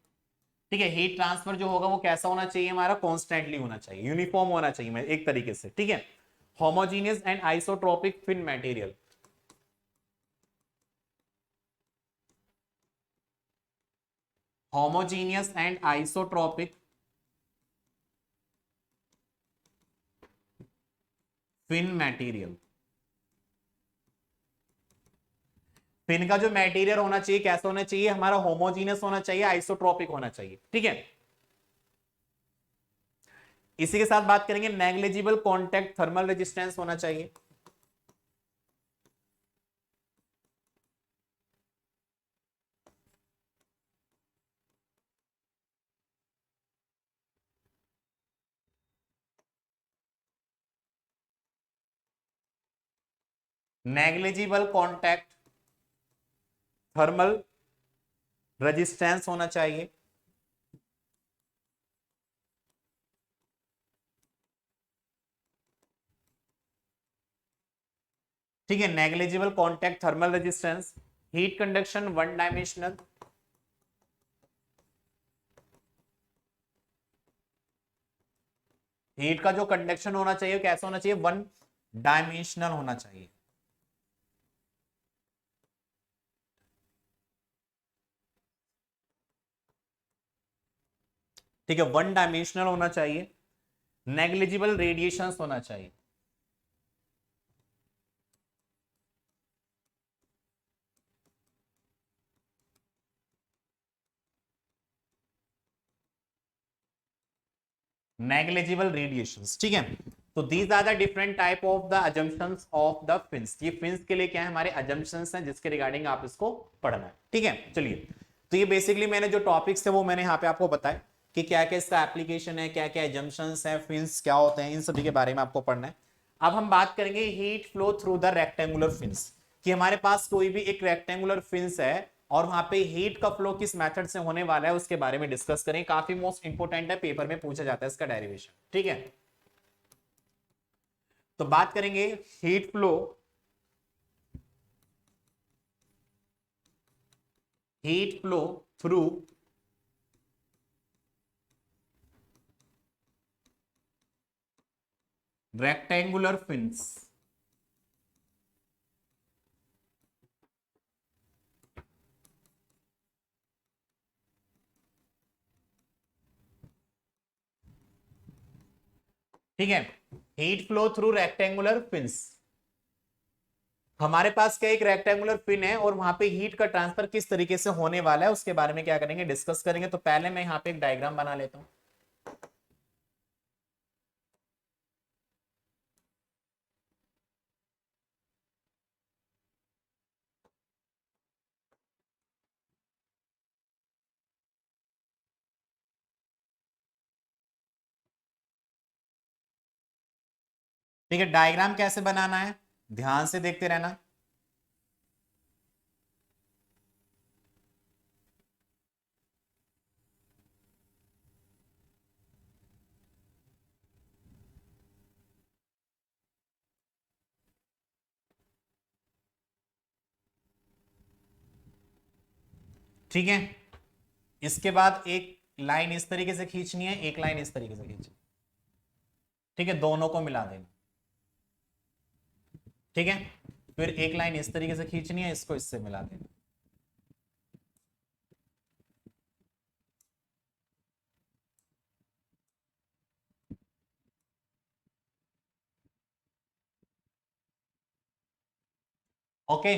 ठीक है, हीट ट्रांसफर जो होगा वो कैसा होना चाहिए, हमारा कॉन्स्टेंटली होना चाहिए, यूनिफॉर्म होना चाहिए, मैं एक तरीके से। ठीक है, homogeneous and isotropic fin material, homogeneous and isotropic fin material. Fin का जो मटेरियल होना चाहिए कैसा होना चाहिए, हमारा होमोजीनियस होना चाहिए, आइसोट्रोपिक होना चाहिए, ठीक है। इसी के साथ बात करेंगे नेग्लिजिबल कॉन्टैक्ट थर्मल रेजिस्टेंस होना चाहिए। नेग्लिजिबल कॉन्टैक्ट थर्मल रेजिस्टेंस होना चाहिए। ठीक है, negligible contact thermal resistance. Heat conduction one dimensional. Heat का जो कंडक्शन होना चाहिए कैसा होना चाहिए, वन डायमेंशनल होना चाहिए। ठीक है, वन डायमेंशनल होना चाहिए। नेग्लिजिबल रेडिएशंस होना चाहिए। नेग्लिजिबल रेडिएशंस, ठीक है। तो these are the different type of the assumptions of the fins. ये फिन्स के लिए क्या है, हमारे अजम्पशंस हैं जिसके रिगार्डिंग आप इसको पढ़ना है, ठीक है। चलिए, तो ये बेसिकली मैंने जो टॉपिक्स थे वो मैंने यहाँ पे आपको बताया कि क्या क्या इसका एप्लीकेशन है, क्या क्या एजम्पशंस है, फिन्स क्या होते हैं, इन सभी के बारे में आपको पढ़ना है। अब हम बात करेंगे heat flow through the rectangular fins, कि हमारे पास कोई भी एक रेक्टेंगुलर फिन्स है और वहां पे हीट का फ्लो किस मेथड से होने वाला है उसके बारे में डिस्कस करें। काफी मोस्ट इंपोर्टेंट है, पेपर में पूछा जाता है इसका डेरिवेशन, ठीक है। तो बात करेंगे heat flow, heat flow through rectangular fins. ठीक है, heat flow through rectangular fins. हमारे पास क्या एक रेक्टेंगुलर फिन है और वहां पे हीट का ट्रांसफर किस तरीके से होने वाला है उसके बारे में क्या करेंगे, डिस्कस करेंगे। तो पहले मैं यहाँ पे एक डायग्राम बना लेता हूं। ठीक है, डायग्राम कैसे बनाना है ध्यान से देखते रहना। ठीक है, इसके बाद एक लाइन इस तरीके से खींचनी है, एक लाइन इस तरीके से खींचनी। ठीक है, दोनों को मिला देना। ठीक है, फिर एक लाइन इस तरीके से खींचनी है, इसको इससे मिला देना। ओके,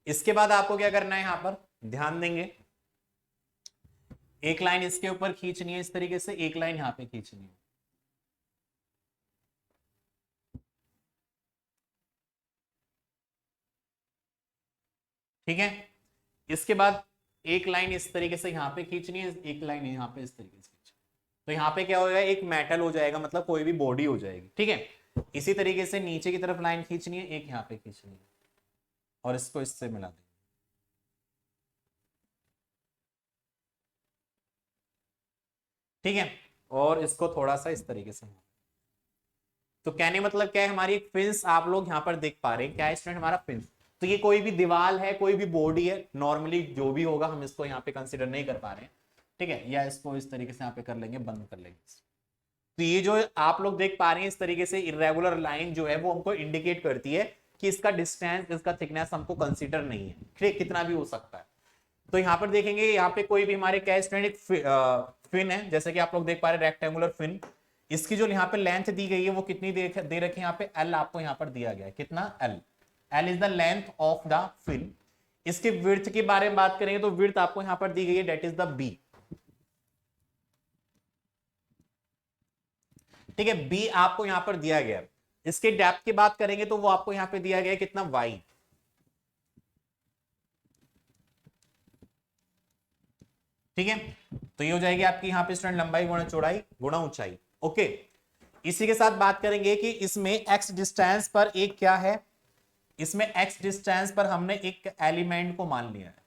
इसके बाद आपको क्या करना है, यहां पर ध्यान देंगे, एक लाइन इसके ऊपर खींचनी है इस तरीके से, एक लाइन यहां पे खींचनी है। ठीक है, इसके बाद एक लाइन इस तरीके से यहां पे खींचनी है, एक लाइन यहां पे इस तरीके से खींचनी। तो यहां पे क्या हो जाएगा, एक मेटल हो जाएगा, मतलब कोई भी बॉडी हो जाएगी। ठीक है, इसी तरीके से नीचे की तरफ लाइन खींचनी है, एक यहां पे खींचनी है और इसको इससे मिला देंगे। ठीक है, और इसको थोड़ा सा इस तरीके से। तो कहने मतलब क्या है, हमारी एक फिंस आप लोग यहाँ पर देख पा रहे हैं, क्या है स्टूडेंट, हमारा फिंस। तो ये कोई भी दीवार है, कोई भी बॉडी है, नॉर्मली जो भी होगा हम इसको यहाँ पे कंसिडर नहीं कर पा रहे हैं। ठीक है, या इसको इस तरीके से यहाँ पे कर लेंगे, बंद कर लेंगे। तो ये जो आप लोग देख पा रहे हैं इस तरीके से इरेगुलर लाइन जो है वो हमको इंडिकेट करती है कि इसका डिस्टेंस, इसका थिकनेस हमको कंसिडर नहीं है। ठीक, कितना भी हो सकता है। तो यहाँ पर देखेंगे, यहाँ पे कोई भी हमारे क्या स्टूडेंट एक फिन है, जैसे कि आप लोग देख पा रहे हैं रेक्टेंगुलर फिन। इसकी जो यहाँ पे लेंथ दी गई है वो कितनी दे रखी है, यहाँ पे एल आपको यहाँ पर दिया गया है, कितना L, L is the length of the fin. इसके विड्थ के बारे में बात करेंगे तो विड्थ आपको यहाँ पर दी गई है, डेट इज द बी, ठीक है, बी आपको यहां पर दिया गया है। इसके डेप्थ की बात करेंगे तो वो आपको यहां पे दिया गया है कितना, वाई, ठीक है। तो ये हो जाएगी आपकी यहां पे स्टूडेंट लंबाई गुणा चौड़ाई गुणा ऊंचाई, ओके। इसी के साथ बात करेंगे कि इसमें एक्स डिस्टेंस पर एक क्या है, इसमें एक्स डिस्टेंस पर हमने एक एलिमेंट को मान लिया है,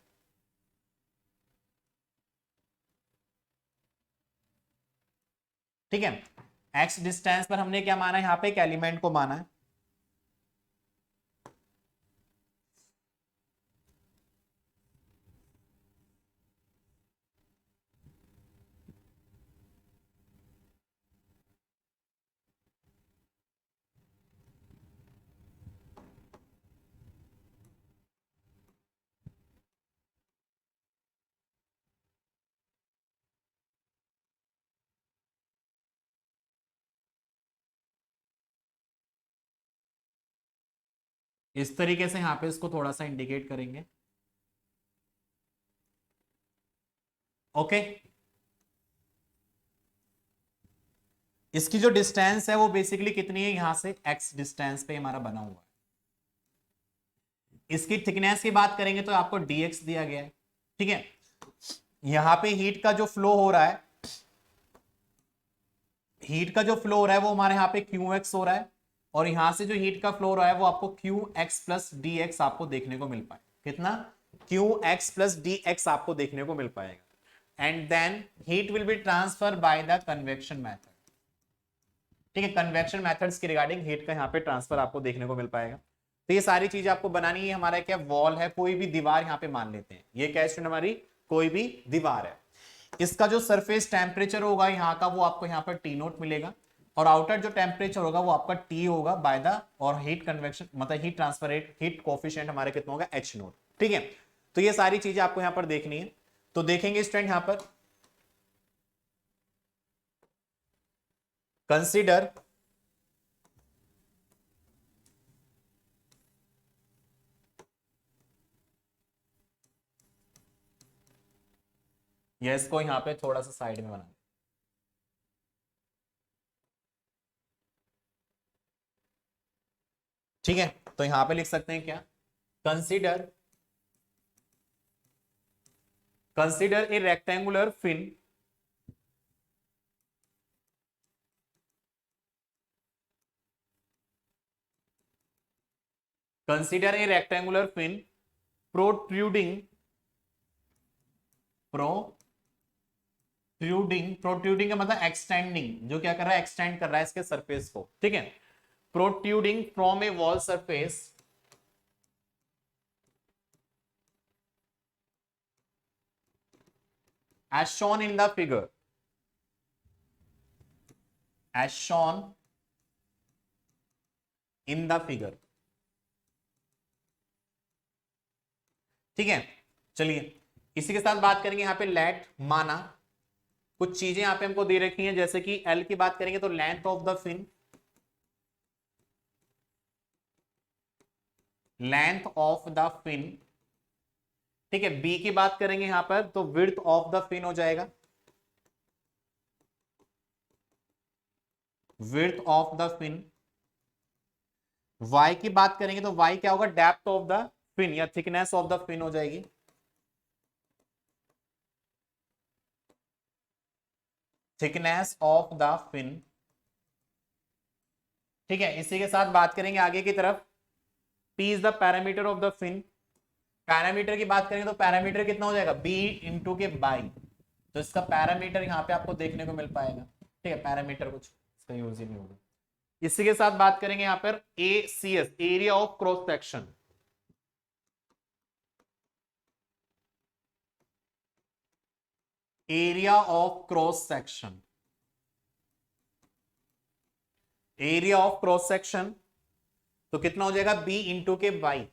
ठीक है। एक्स डिस्टेंस पर हमने क्या माना है, यहां पे एक एलिमेंट को माना है, इस तरीके से यहां पे इसको थोड़ा सा इंडिकेट करेंगे, ओके। इसकी जो डिस्टेंस है वो बेसिकली कितनी है, यहां से एक्स डिस्टेंस पे हमारा बना हुआ है। इसकी थिकनेस की बात करेंगे तो आपको dx दिया गया है, ठीक है। यहां पे हीट का जो फ्लो हो रहा है, हीट का जो फ्लो हो रहा है वो हमारे यहाँ पे qx हो रहा है, और यहां से जो हीट का फ्लो हो रहा है वो आपको qx प्लस dx आपको देखने को मिल पाए, कितना, qx प्लस dx आपको देखने को मिल पाएगा। And then heat will be transfer by the convection method, ठीक है। कन्वेक्शन मेथड्स के रिगार्डिंग हीट का यहाँ पे ट्रांसफर आपको देखने को मिल पाएगा। तो ये सारी चीजें आपको बनानी है। हमारा क्या वॉल है, कोई भी दीवार यहाँ पे मान लेते हैं, ये क्या है हमारी कोई भी दीवार है। इसका जो सरफेस टेम्परेचर होगा यहाँ का वो आपको यहाँ पर टी नोट मिलेगा, और आउटर जो टेम्परेचर होगा वो आपका टी होगा बाय द, और हीट कन्वेक्शन मतलब heat transfer rate, heat coefficient हमारे कितना होगा, एच नोट, ठीक है। तो ये सारी चीजें आपको यहाँ पर देखनी है। तो देखेंगे स्टूडेंट यहाँ पर, कंसीडर या इसको यहां पे थोड़ा सा साइड में बना दें, ठीक है। तो यहां पे लिख सकते हैं क्या, consider, consider a rectangular fin consider a rectangular fin protruding protruding का मतलब एक्सटेंडिंग, जो क्या कर रहा है, एक्सटेंड कर रहा है इसके सरफेस को, ठीक है। Protruding from A wall surface as shown in the figure, as shown in the figure, ठीक है। चलिए इसी के साथ बात करेंगे यहाँ पे लेट माना, कुछ चीजें यहाँ पे हमको दे रखी हैं, जैसे कि एल की बात करेंगे तो length of the fin, length of the fin, ठीक है। बी की बात करेंगे यहां पर तो विड्थ ऑफ द फिन हो जाएगा, width of the fin. Y की बात करेंगे तो वाई क्या होगा, डेप्थ ऑफ द फिन या थिकनेस ऑफ द फिन हो जाएगी, थिकनेस ऑफ द फिन, ठीक है। इसी के साथ बात करेंगे आगे की तरफ, P is the parameter of the fin. Parameter की बात करेंगे तो पैरामीटर कितना हो जाएगा, B इंटू के बाई, तो इसका पैरामीटर यहाँ पे आपको देखने को मिल पाएगा, ठीक है। पैरामीटर कुछ इसका यूज ही नहीं होगा। इसी के साथ बात करेंगे यहाँ पर ACS, area of cross section, area of cross section, area of cross section तो कितना हो जाएगा, B इंटू के बाई,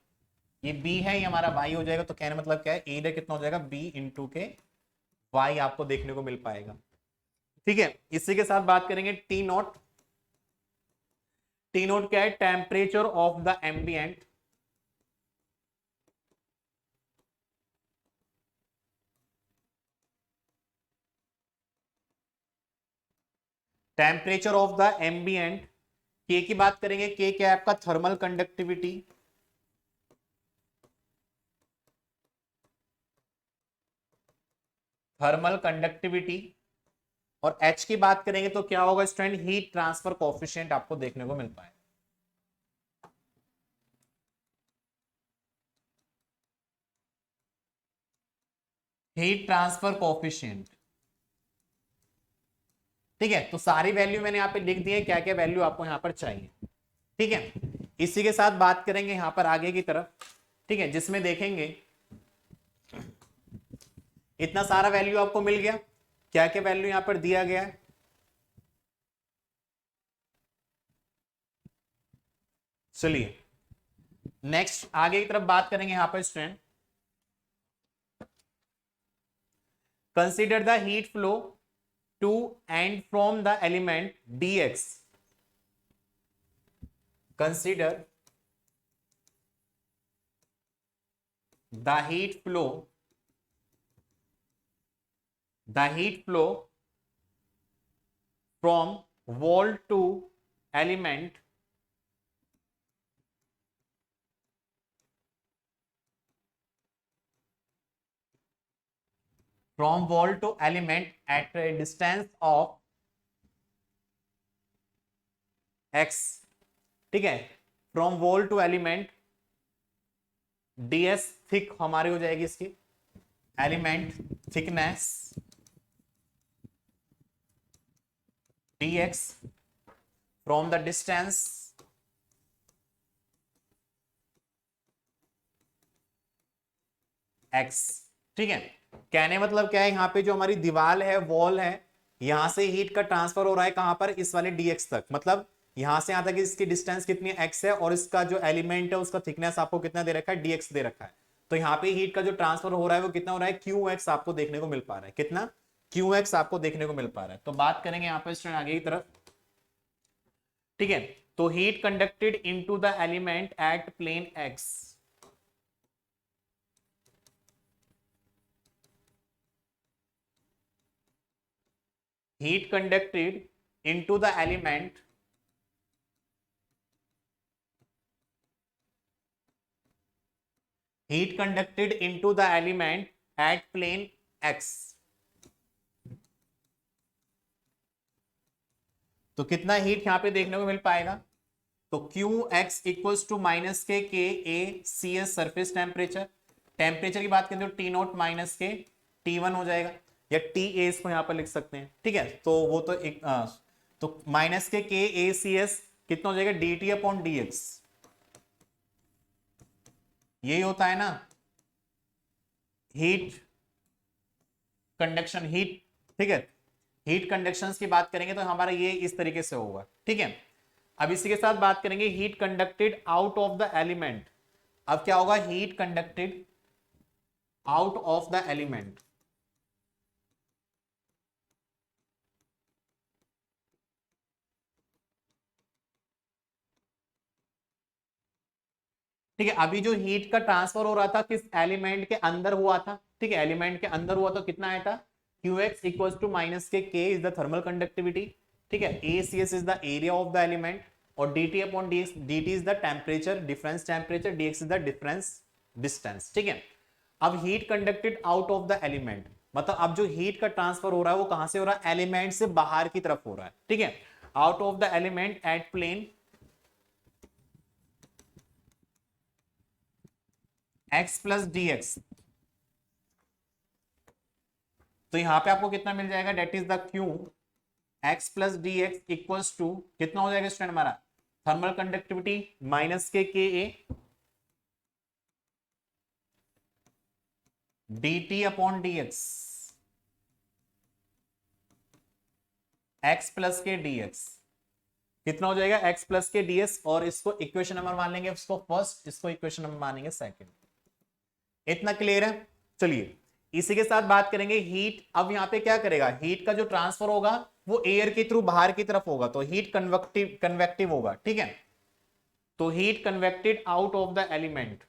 ये B है ये हमारा y हो जाएगा। तो कहने मतलब क्या है, एरिया कितना हो जाएगा, B इंटू के y आपको देखने को मिल पाएगा, ठीक है, इसी के साथ बात करेंगे टी नॉट। टी नॉट क्या है? Temperature of the ambient. Temperature of the ambient. के की बात करेंगे, के क्या है आपका? Thermal conductivity. Thermal conductivity. और एच की बात करेंगे तो क्या होगा स्टूडेंट? हीट ट्रांसफर कोफिशिएंट आपको देखने को मिलता है। Heat transfer coefficient. ठीक है, तो सारी वैल्यू मैंने यहां पे लिख दी है, क्या क्या वैल्यू आपको यहां पर चाहिए। ठीक है, इसी के साथ बात करेंगे यहां पर आगे की तरफ। ठीक है, जिसमें देखेंगे इतना सारा वैल्यू आपको मिल गया, क्या क्या वैल्यू यहां पर दिया गया है। चलिए नेक्स्ट आगे की तरफ बात करेंगे यहां पर student. Consider the heat flow to and from the element dx। Consider the heat flow, the heat flow from wall to element from wall to element at a distance of x। ठीक है, from wall to element ds thick हमारी हो जाएगी इसकी, element thickness dx from the distance x। ठीक है, कहने मतलब क्या है, यहां पे जो हमारी दीवार है, वॉल है, यहां से हीट का ट्रांसफर हो रहा है कहां पर? इस वाले dx तक। मतलब यहां से यहां तक इसकी डिस्टेंस कितनी है? x है, और इसका जो एलिमेंट है उसका थिकनेस आपको कितना दे रखा है? dx दे रखा है। तो यहाँ पे हीट का जो ट्रांसफर हो रहा है वो कितना हो रहा है? qx आपको देखने को मिल पा रहा है। कितना? qx आपको देखने को मिल पा रहा है। तो बात करेंगे यहाँ पे स्टूडेंट आगे की तरफ। ठीक है, तो heat conducted into the element at plane x। heat conducted into the element heat conducted into the element at plane x। तो कितना हीट यहां पे देखने को मिल पाएगा? तो Q X equals to minus के ए सी एस सरफेस टेम्परेचर। टेम्परेचर की बात करें तो टी नॉट माइनस के टी वन हो जाएगा, या टी ए इसको यहां पर लिख सकते हैं। ठीक है, तो वो तो एक तो माइनस के ए सी एस कितना हो जाएगा? D T upon D x. यही होता है ना हीट कंडक्शन, हीट। ठीक है, हीट कंडक्शन की बात करेंगे तो हमारा ये इस तरीके से होगा। ठीक है, अब इसी के साथ बात करेंगे heat conducted out of the element. अब क्या होगा? Heat conducted out of the element. ठीक है, अभी जो हीट का ट्रांसफर हो रहा था किस एलिमेंट के अंदर हुआ था? ठीक है, एलिमेंट के अंदर हुआ तो कितना आया था? Qx इक्वल्स टू माइनस के K is the thermal conductivity. ठीक है, ACS is the area of the element, और dt upon dx, dt is the temperature, difference temperature, dx is the difference distance. ठीक है, अब heat conducted out of the element, मतलब अब जो heat का ट्रांसफर हो रहा है वो कहां से हो रहा है? एलिमेंट से बाहर की तरफ हो रहा है। ठीक है, out of the element at plane x plus d x. तो यहां पे आपको कितना मिल जाएगा? That is the q x plus d x equals to कितना हो जाएगा स्टूडेंट हमारा? थर्मल कंडक्टिविटी माइनस के a d T upon D x, x plus के डी एक्स कितना हो जाएगा? एक्स प्लस के डी एक्स, और इसको इक्वेशन नंबर मान लेंगे, इसको फर्स्ट, इसको इक्वेशन नंबर मानेंगे सेकंड। इतना क्लियर है? चलिए इसी के साथ बात करेंगे हीट। अब यहां पे क्या करेगा? हीट का जो ट्रांसफर होगा वो एयर के थ्रू बाहर की तरफ होगा, तो हीट कन्वेक्टिव कन्वेक्टिव होगा, ठीक है। तो heat convicted out of the element,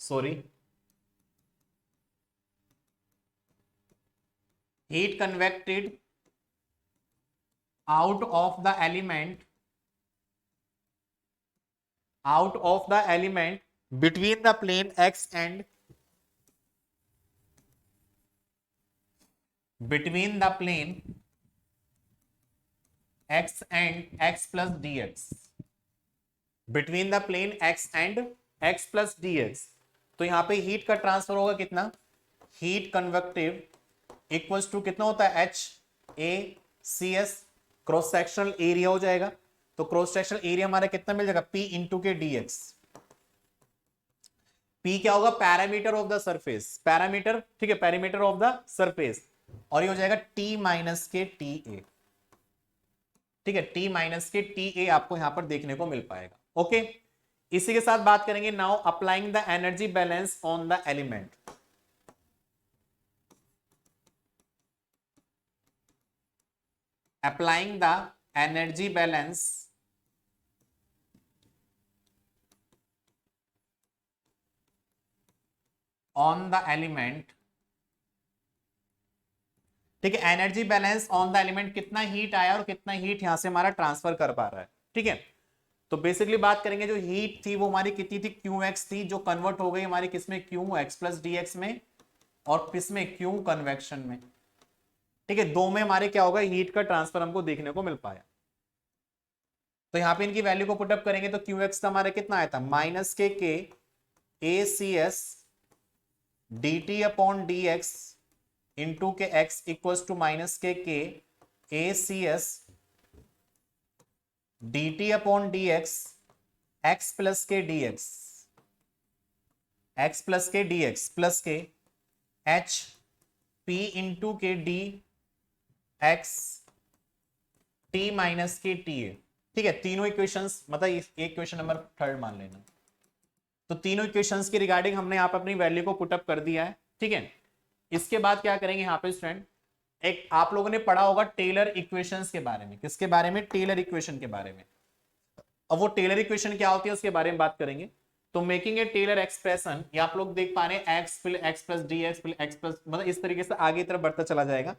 sorry, heat convected out of the element, out of the element between the plane x and, between the plane x and x plus dx, between the plane x and x plus dx। तो यहां पे heat का transfer होगा कितना, heat convective equals to कितना होता है, h a C s, cross sectional area हो जाएगा। तो क्रॉस सेक्शनल एरिया हमारा कितना मिल जाएगा, पी इंटू के डीएक्स। पी क्या होगा, parameter of the surface, parameter, ठीक है, पैरामीटर ऑफ द सरफेस, और ये हो जाएगा टी माइनस के टी ए, ठीक है, टी माइनस के टी ए आपको यहां पर देखने को मिल पाएगा। ओके, इसी के साथ बात करेंगे now applying the energy balance on the element. applying the energy balance on the element, ठीक है, energy balance on the element, कितना हीट आया और कितना हीट यहां से हमारा ट्रांसफर कर पा रहा है, ठीक है। तो बेसिकली बात करेंगे, जो हीट थी वो हमारी कितनी थी, क्यू एक्स थी, जो कन्वर्ट हो गई हमारी किसमें, Q x plus d x में, और किसमें, क्यू कन्वेक्शन में, ठीक है। दो में हमारे क्या होगा, हीट का ट्रांसफर हमको देखने को मिल पाया। तो यहां पे इनकी वैल्यू को पुटअप करेंगे तो क्यू एक्स का हमारा कितना आया था, माइनस के ए C S D T upon D X into K X equals to minus के ए C S D T upon D X plus के डी एक्स प्लस के D X plus K H P into K D X T minus के T A, ठीक है। तीनों equations, मतलब एक question number 3 मान लेना। तो तीनों इक्वेशंस के रिगार्डिंग हमने यहाँ पे अपनी वैल्यू को पुटअप कर दिया है, ठीक है। इसके बाद क्या करेंगे यहाँ पे स्टूडेंट, एक आप लोगों ने पढ़ा होगा टेलर इक्वेशंस के बारे में, किसके बारे में, टेलर इक्वेशन के बारे में। अब वो टेलर इक्वेशन क्या होती है उसके बारे में बात करेंगे। तो मेकिंग ए टेलर एक्सप्रेशन, ये आप लोग देख पा रहे हैं, x plus d X plus, मतलब इस तरीके से आगे तरफ बढ़ता चला जाएगा।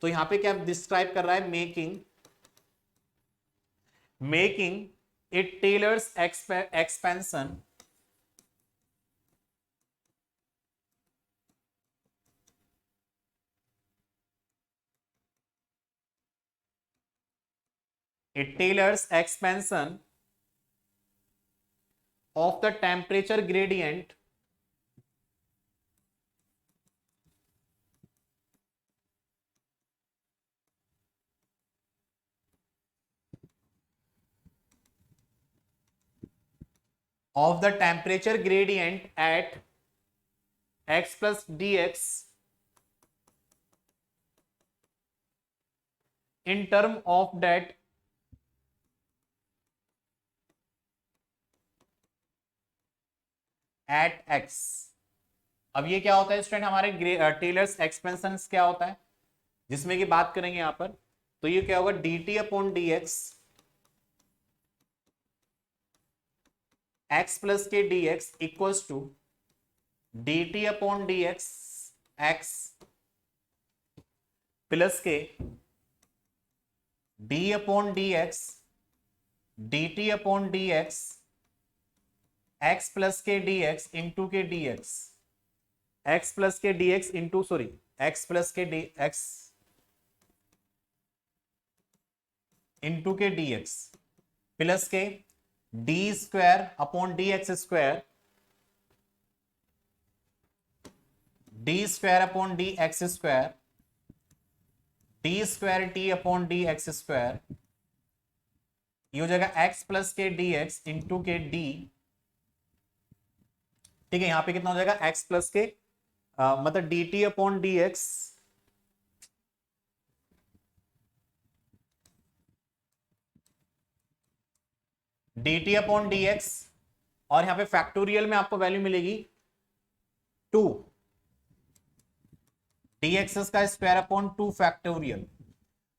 तो यहाँ पे क्या डिस्क्राइब कर रहा है, making a Taylor's expansion of the temperature gradient at x plus dx in term of that at x। अब ये क्या होता है स्टूडेंट, हमारे टेलर्स एक्सपेंशन क्या होता है, जिसमें की बात करेंगे यहां पर। तो ये क्या होगा, D T upon D X plus के D x equals to D T upon D X plus के D upon D X D T upon D X plus के D X into K D X plus के D X into, sorry, X plus के D X into K D X plus के D square upon D X square, D square upon D X square, D square T upon D X square, ये हो जाएगा x plus के D X into K D, ठीक है। यहां पे कितना हो जाएगा, एक्स प्लस के मतलब D T upon D X D T upon D x, और यहां पे फैक्टोरियल में आपको वैल्यू मिलेगी 2 dx का स्क्वायर अपॉन 2 फैक्टोरियल।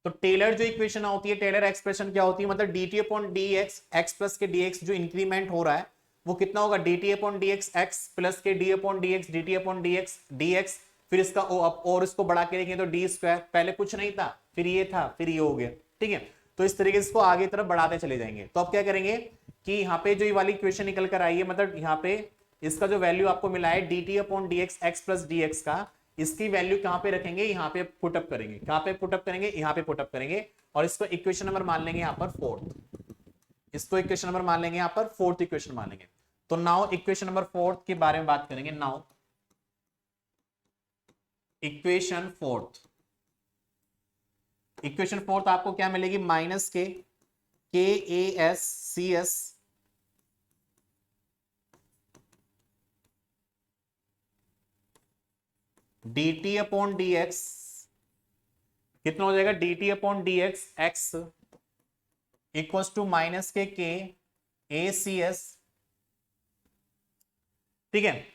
तो टेलर जो इक्वेशन होती है, टेलर एक्सप्रेशन क्या होती है, मतलब dt upon dx, x plus के dx जो इंक्रीमेंट हो रहा है वो कितना होगा, dt upon dx x plus के d upon dx dt upon dx dx, फिर इसका o अप और इसको बढ़ा के देखें तो डी स्क्वायर, पहले कुछ नहीं था फिर ये था फिर ये हो गया। ठीक है, तो इस तरीके से इसको आगे तरफ बढ़ाते चले जाएंगे। तो अब क्या करेंगे कि यहाँ पे जो ये वाली इक्वेशन निकल कर आई है, मतलब यहाँ पे इसका जो वैल्यू आपको मिला है dt upon dx x plus dx का, इसकी वैल्यू कहां पे रखेंगे, यहाँ पे पुटअप करेंगे। कहां पे पुटअप करेंगे, यहाँ पे पुटअप करेंगे, और इसको इक्वेशन नंबर मान लेंगे यहाँ पर फोर्थ, इसको इक्वेशन नंबर मान लेंगे यहाँ पर फोर्थ इक्वेशन मान लेंगे। तो नाउ इक्वेशन नंबर फोर्थ के बारे में बात करेंगे। Now equation fourth, equation fourth आपको क्या मिलेगी, माइनस के a s c S D T upon D x, कितना हो जाएगा, d T upon D x x equal to minus के ए सी एस, ठीक है,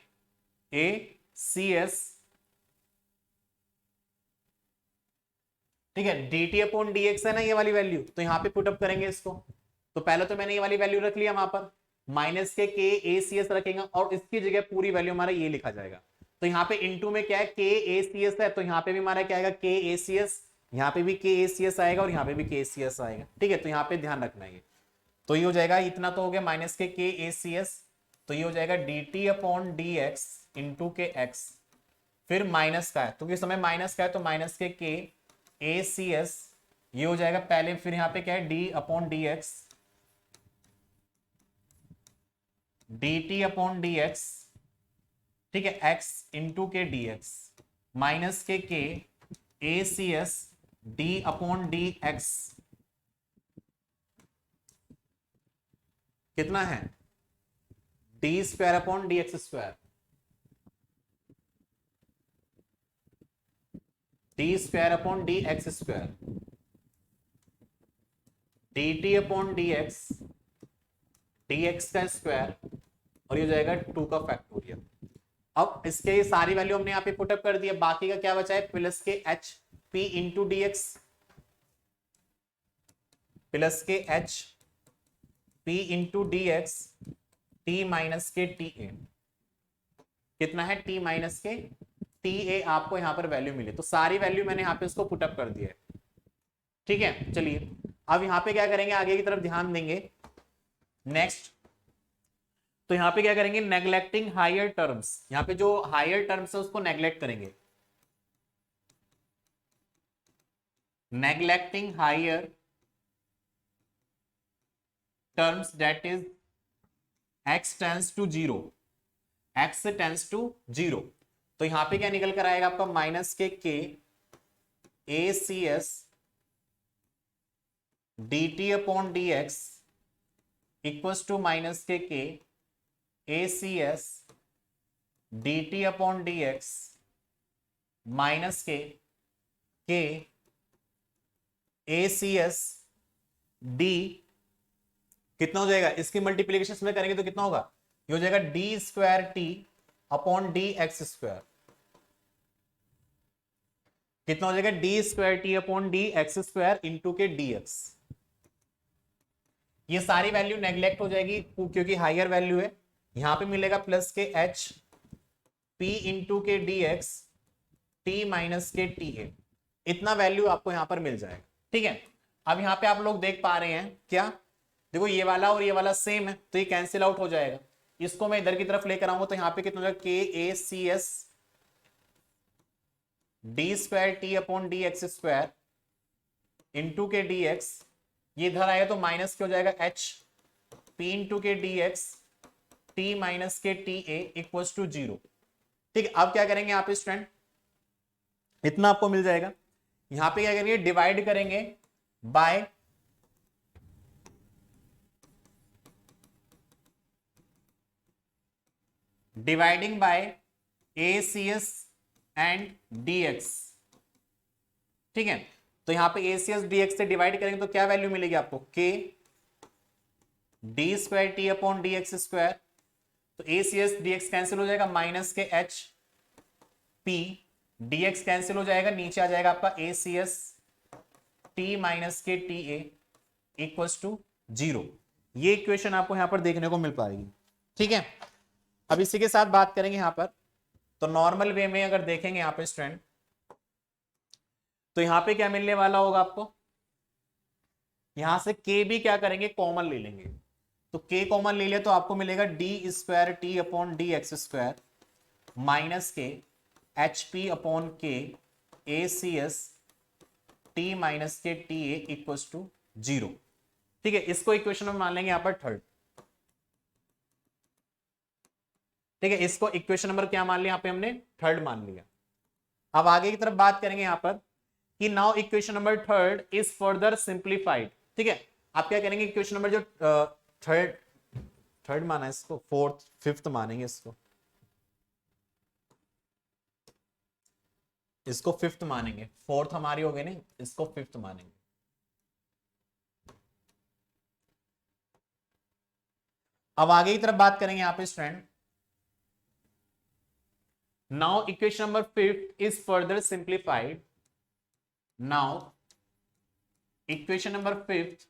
ए सी एस, ठीक है, D T upon D x है ना ये वाली वैल्यू, तो यहां पे पुटअप करेंगे इसको। तो पहले तो मैंने ये वाली वैल्यू रख लिया वहां पर, माइनस के ए सी एस रखेंगे और इसकी जगह पूरी वैल्यू हमारा ये लिखा जाएगा। तो यहाँ पे इनटू में क्या है, के ए सी एस है, तो यहाँ पे भी हमारा क्या आएगा, के ए सी एस, यहाँ पे भी के ए सी एस आएगा और यहाँ पे भी के ए सी एस आएगा। ठीक है, तो यहाँ पे ध्यान रखना है। तो ये हो जाएगा, इतना तो हो गया माइनस के ए सी एस, तो ये हो जाएगा d T upon D X into K x, फिर माइनस का है तो किस समय माइनस का है, तो माइनस के ए सी एस, ये हो जाएगा पहले, फिर यहाँ पे क्या है D upon D X, D T upon D X, ठीक है, X into K D X, minus के ए C S D upon D x, कितना है, D square upon D X square, D square upon D X square, D T upon D X, D X का square, और ये हो जाएगा 2 का factorial. अब इसके ये सारी वैल्यू हमने यहाँ पे पुटअप कर दिया, बाकी का क्या बचा है, plus K H P into D X, plus K H P into D X T minus के टी ए, कितना है, टी माइनस के टी ए, आपको यहां पर वैल्यू मिले। तो सारी वैल्यू मैंने यहाँ पे इसको पुटअप कर दिया है। ठीक है, चलिए अब यहाँ पे क्या करेंगे, आगे की तरफ ध्यान देंगे। नेक्स्ट, तो यहाँ पे क्या करेंगे, नेग्लेक्टिंग हायर टर्म्स, यहाँ पे जो हायर टर्म्स है उसको नेग्लेक्ट करेंगे, neglecting higher terms that is x tends to zero, x tends to zero. तो यहां पे क्या निकल कर आएगा आपका, माइनस के ए C S D T upon D x equals to minus के ए C S D T upon D X minus के ए सी एस डी, कितना हो जाएगा, इसकी मल्टीप्लीकेशन में करेंगे तो कितना होगा, ये हो जाएगा D square T upon D X square, कितना हो जाएगा, D square T upon D X square into K D X. ये सारी वैल्यू नेग्लेक्ट हो जाएगी क्योंकि हायर वैल्यू है। यहां पे मिलेगा plus K H P into K D X T minus के टी ए, इतना वैल्यू आपको यहां पर मिल जाएगा। ठीक है, अब यहां पे आप लोग देख पा रहे हैं क्या, देखो ये वाला और ये वाला सेम है तो ये कैंसिल आउट हो जाएगा। इसको मैं इधर की तरफ लेकर आऊंगा तो यहाँ पे कितना हो जाएगा, के ए C S D square T upon D X square into K D X, ये इधर आएगा तो माइनस क्या हो जाएगा, H P into K D X T minus के T A equal to zero. ठीक है, अब क्या करेंगे यहाँ पे स्टूडेंट, इतना आपको मिल जाएगा। यहां पे क्या करेंगे, डिवाइड करेंगे by dividing by A C S and D X. ठीक है, तो यहां पे A C S D X से डिवाइड करेंगे तो क्या वैल्यू मिलेगी आपको, K D square T upon D X square, तो A C S D X cancel हो जाएगा, माइनस के एच पी dx कैंसिल हो जाएगा, नीचे आ जाएगा आपका ACS t माइनस के टी ए इक्वल्स टू 0। ये इक्वेशन आपको यहां पर देखने को मिल पाएगी। ठीक है, अब इसी के साथ बात करेंगे यहां पर। तो नॉर्मल वे में अगर देखेंगे यहां पे स्टूडेंट, तो यहां पे क्या मिलने वाला होगा आपको, यहां से के भी क्या करेंगे, कॉमन ले लेंगे। तो के कॉमन ले लिया तो आपको मिलेगा D square T upon D X square minus के एच पी अपॉन के ए सी एस टी माइनस के टी ए इक्वल्स टू 0। ठीक है, इसको इक्वेशन में मान लेंगे यहां पर थर्ड। ठीक है, इसको इक्वेशन नंबर क्या मान लिया, यहां पे हमने थर्ड मान लिया। अब आगे की तरफ बात करेंगे यहां पर कि now equation number third is further simplified. ठीक है, आप क्या करेंगे, इक्वेशन नंबर जो थर्ड थर्ड माना है इसको, फोर्थ फिफ्थ मानेंगे इसको फिफ्थ मानेंगे, फोर्थ हमारी हो गई नहीं, इसको फिफ्थ मानेंगे। अब आगे की तरफ बात करेंगे यहां पे student, now equation number fifth is further simplified. Now equation number fifth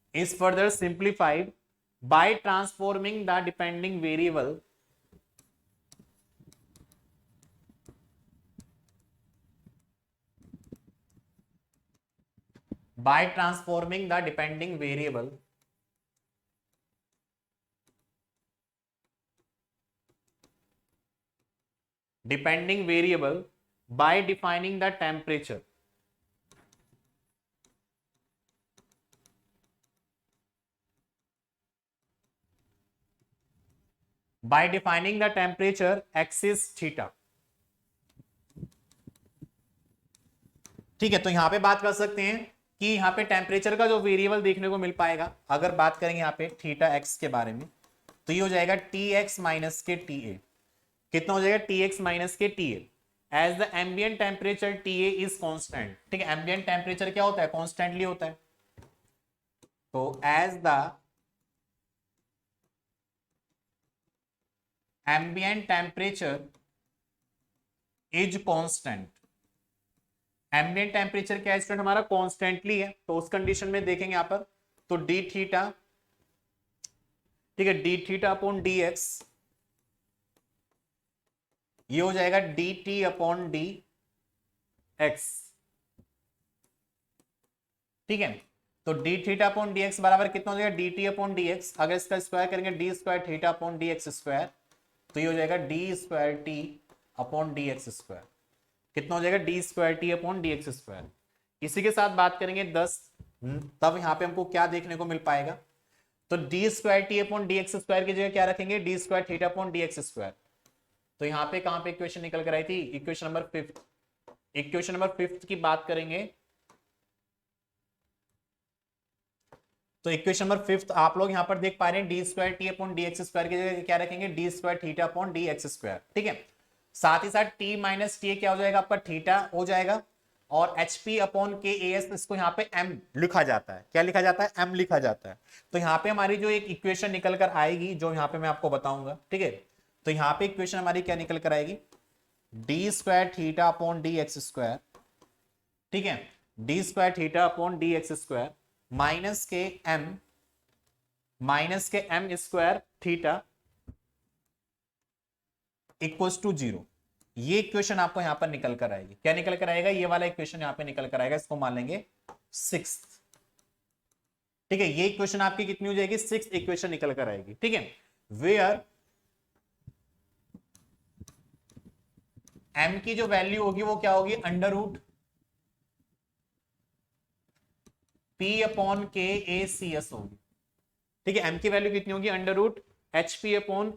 is further simplified by transforming the depending variable by transforming the depending variable by defining the temperature axis theta। ठीक है, तो यहां पे बात कर सकते हैं कि यहां पे टेम्परेचर का जो वेरिएबल देखने को मिल पाएगा, अगर बात करेंगे यहां पे थीटा एक्स के बारे में, तो ये हो जाएगा टी एक्स माइनस के टी ए। कितना हो जाएगा, टी एक्स माइनस के T a as the ambient temperature t a is constant. ठीक है, एम्बियंट टेम्परेचर क्या होता है, कॉन्स्टेंटली होता है। तो as the ambient temperature is constant, ambient temperature क्या है स्टूडेंट, हमारा कॉन्स्टेंटली है। तो उस कंडीशन में देखेंगे यहां पर, तो डी थीटा, ठीक है, D theta upon D X, ये हो जाएगा d T upon D X. ठीक है, तो D theta upon D x बराबर कितना हो जाएगा, d T upon D x. अगर इसका स्क्वायर करेंगे, D square theta upon D X square, तो ये हो जाएगा D square T upon D X square. कितना हो जाएगा, D square T upon D X square. इसी के साथ बात करेंगे 10, तब यहां पे हमको क्या देखने को मिल पाएगा, तो D square T upon D X square की जगह क्या रखेंगे, D square theta upon D X square. तो यहां पे कहां पे इक्वेशन निकल कर आई थी, equation number fifth. Equation number fifth की बात करेंगे, तो इक्वेशन नंबर फिफ्थ आप लोग यहां पर देख पा रहे हैं, D square T upon D X square की जगह क्या रखेंगे, D square theta upon D X square. ठीक है, साथ ही साथ टी माइनस टी क्या हो जाएगा, आपका थीटा हो जाएगा, और H p upon k a S, इसको यहाँ पे एम लिखा जाता है। क्या लिखा जाता है, एम लिखा जाता है। तो यहाँ पे हमारी जो एक इक्वेशन निकल कर आएगी, जो यहाँ पे मैं आपको बताऊंगा। ठीक है, तो यहाँ पे इक्वेशन हमारी क्या निकल कर आएगी, D square theta upon D X square, ठीक है, D square theta upon D X square minus के M square theta equals to 0। ये इक्वेशन आपको यहां पर निकल कर आएगी। क्या निकल कर आएगा, ये वाला इक्वेशन यहां पे निकल कर आएगा, इसको मान लेंगे 6th। ठीक है, ये इक्वेशन आपकी कितनी हो जाएगी, 6th इक्वेशन निकल कर आएगी। ठीक है, वेयर एम की जो वैल्यू होगी वो क्या होगी, under root P upon k ए सी एस होगी। ठीक है, एम की वैल्यू कितनी होगी, under root h p upon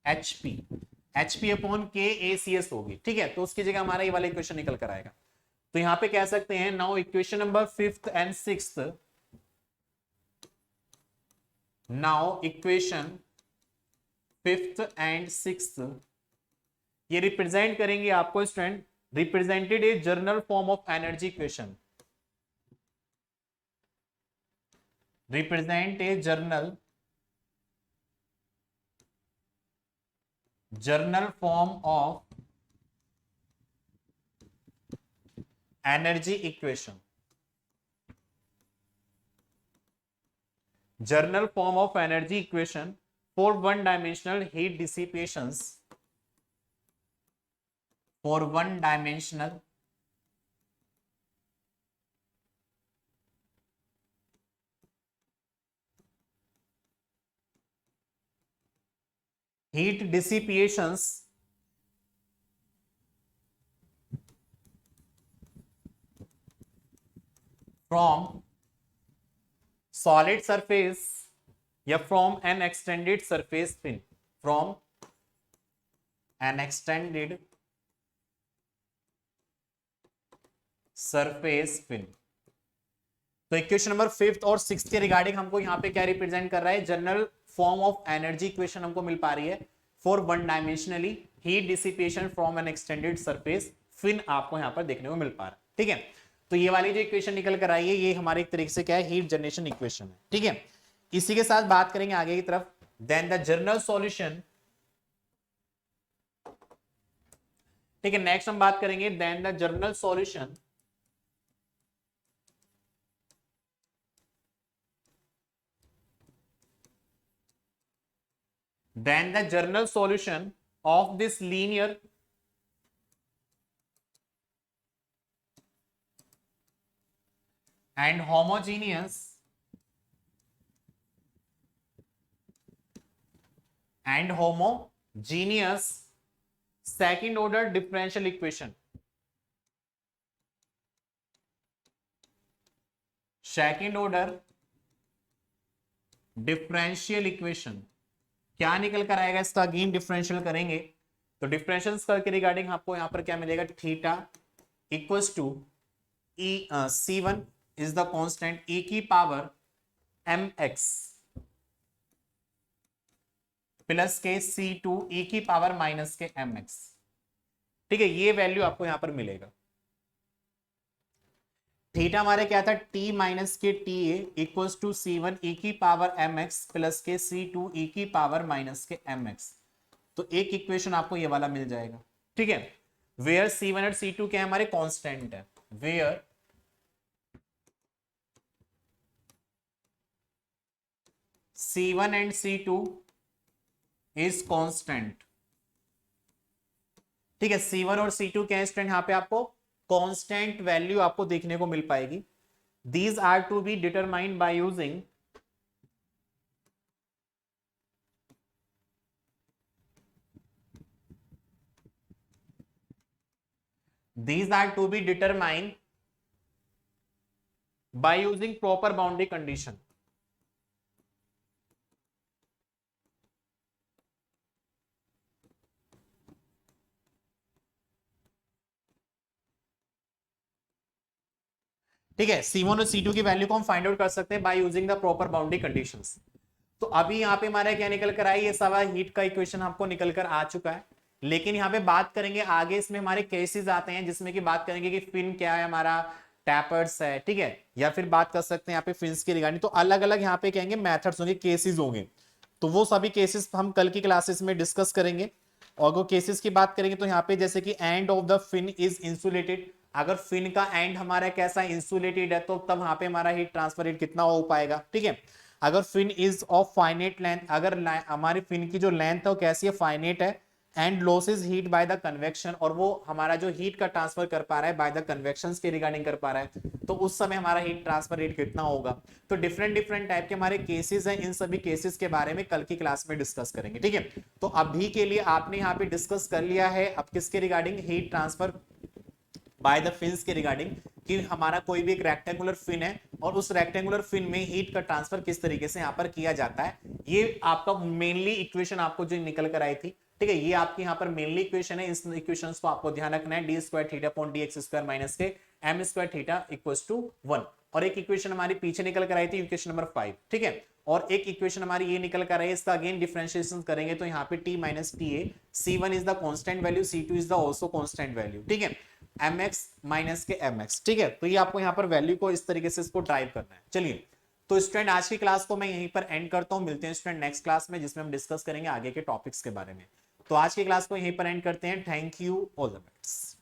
hp upon k ए सी एस होगी। ठीक है, तो उसकी जगह हमारा ये वाला इक्वेशन निकल कर आएगा। तो यहां पे कह सकते हैं, now equation number fifth and sixth, now equation fifth and sixth ये रिप्रेजेंट करेंगे आपको student, represented A journal form of energy equation, represent a journal form of energy equation, journal form of energy equation for one dimensional heat dissipations, for one dimensional heat dissipations from solid surface या from an extended surface fin, from an extended surface fin। तो equation number fifth और sixth के regarding हमको यहाँ पे क्या represent कर रहा है, general form of energy equation हमको मिल पा रही है for one dimensionally heat dissipation from an extended surface fin आपको यहाँ पर देखने को मिल पा रहा है। ठीक है, तो ये वाली जो इक्वेशन निकल कर आई है ये हमारे एक तरीके से क्या है, हीट जनरेशन इक्वेशन है। ठीक है, इसी के साथ बात करेंगे आगे की तरफ, देन द जनरल सॉल्यूशन। ठीक है, नेक्स्ट हम बात करेंगे then the general solution of this linear and homogeneous second order differential equation, second order differential equation। क्या निकल कर आएगा इसका, अगेन डिफरेंशियल करेंगे तो डिफरेंशियल करके रिगार्डिंग आपको यहां पर क्या मिलेगा, theta equals to e C1 is the constant e की power mx plus k C2 e की पावर माइनस के mx। ठीक है, ये वैल्यू आपको यहां पर मिलेगा। थीटा हमारे क्या था, t माइनस के t equals to C1 e की power mx plus k C2 e की पावर माइनस के mx। तो एक इक्वेशन आपको ये वाला मिल जाएगा। ठीक है, वेयर C1 और C2 क्या है, हमारे कांस्टेंट है, where C1 and C2 is constant. ठीक है, C1 और C2 क्या है स्टूडेंट, यहां पे आपको कांस्टेंट वैल्यू आपको देखने को मिल पाएगी। These are to be determined by using proper boundary condition। ठीक है, C1 और C2 की वैल्यू को हम फाइंड आउट कर सकते हैं by using the proper boundary conditions. तो अभी यहाँ पे हमारा क्या निकल कर आई, ये सवा हीट का इक्वेशन आपको निकल कर आ चुका है। लेकिन यहाँ पे बात करेंगे आगे, इसमें हमारे केसेस आते हैं जिसमें कि बात करेंगे कि फिन क्या है, हमारा टैपर्स है। ठीक है, या फिर बात कर सकते हैं यहाँ पे फिन्स की रिगार्डिंग। तो अलग अलग यहाँ पे कहेंगे मेथड्स होंगे, केसेस होंगे। तो वो सभी केसेस हम कल की क्लासेस में डिस्कस करेंगे। और वो केसेस की बात करेंगे तो यहाँ पे जैसे कि end of the fin is insulated, अगर फिन का एंड हमारा कैसा इंसुलेटेड है तो तब वहां पे हमारा हीट ट्रांसफर रेट कितना हो पाएगा। ठीक है, अगर fin is of finite length, अगर हमारी फिन की जो लेंथ है वो कैसी है, फाइनेट है, and losses heat bye the convection, और वो हमारा जो हीट का ट्रांसफर कर पा रहा है बाय द कन्वेक्शन के रिगार्डिंग कर पा रहा है, तो उस समय हमारा हीट ट्रांसफर रेट कितना होगा। तो डिफरेंट डिफरेंट टाइप के हमारे केसेस हैं, इन सभी केसेस के बारे में कल की क्लास में डिस्कस करेंगे। ठीक है, तो अभी के लिए आपने यहाँ पे डिस्कस कर लिया है अब किसके regarding, heat transfer by the fins के रिगार्डिंग, कि हमारा कोई भी एक रेक्टेंगुलर फिन है और उस रेक्टेंगुलर फिन में हीट का ट्रांसफर किस तरीके से यहाँ पर किया जाता है। ये आपका मेनली इक्वेशन आपको जो निकल कर आई थी। ठीक है, ये आपकी यहाँ पर मेनली इक्वेशन है। इस इक्वेशंस को आपको ध्यान रखना है, D square theta upon D X square minus के M square theta equals to 1। और एक इक्वेशन हमारी पीछे निकल कर आई थी, इक्वेशन नंबर 5। ठीक है, और एक इक्वेशन हमारी ये निकल कर रही है, इसका अगेन डिफरेंशिएशन करेंगे तो यहाँ पे t minus T A, C1 is the constant value, C2 is the also constant value, ठीक है, mx माइनस के mx, ठीक है। तो ये आपको यहाँ पर वैल्यू को इस तरीके से इसको ड्राइव करना है। चलिए, तो स्टूडेंट आज की क्लास को मैं यहीं पर एंड करता हूं, मिलते हैं स्टूडेंट नेक्स्ट क्लास में जिसमें हम डिस्कस करेंगे आगे के टॉपिक्स के बारे में। तो आज की क्लास को यहीं पर एंड करते हैं। Thank you, all the best.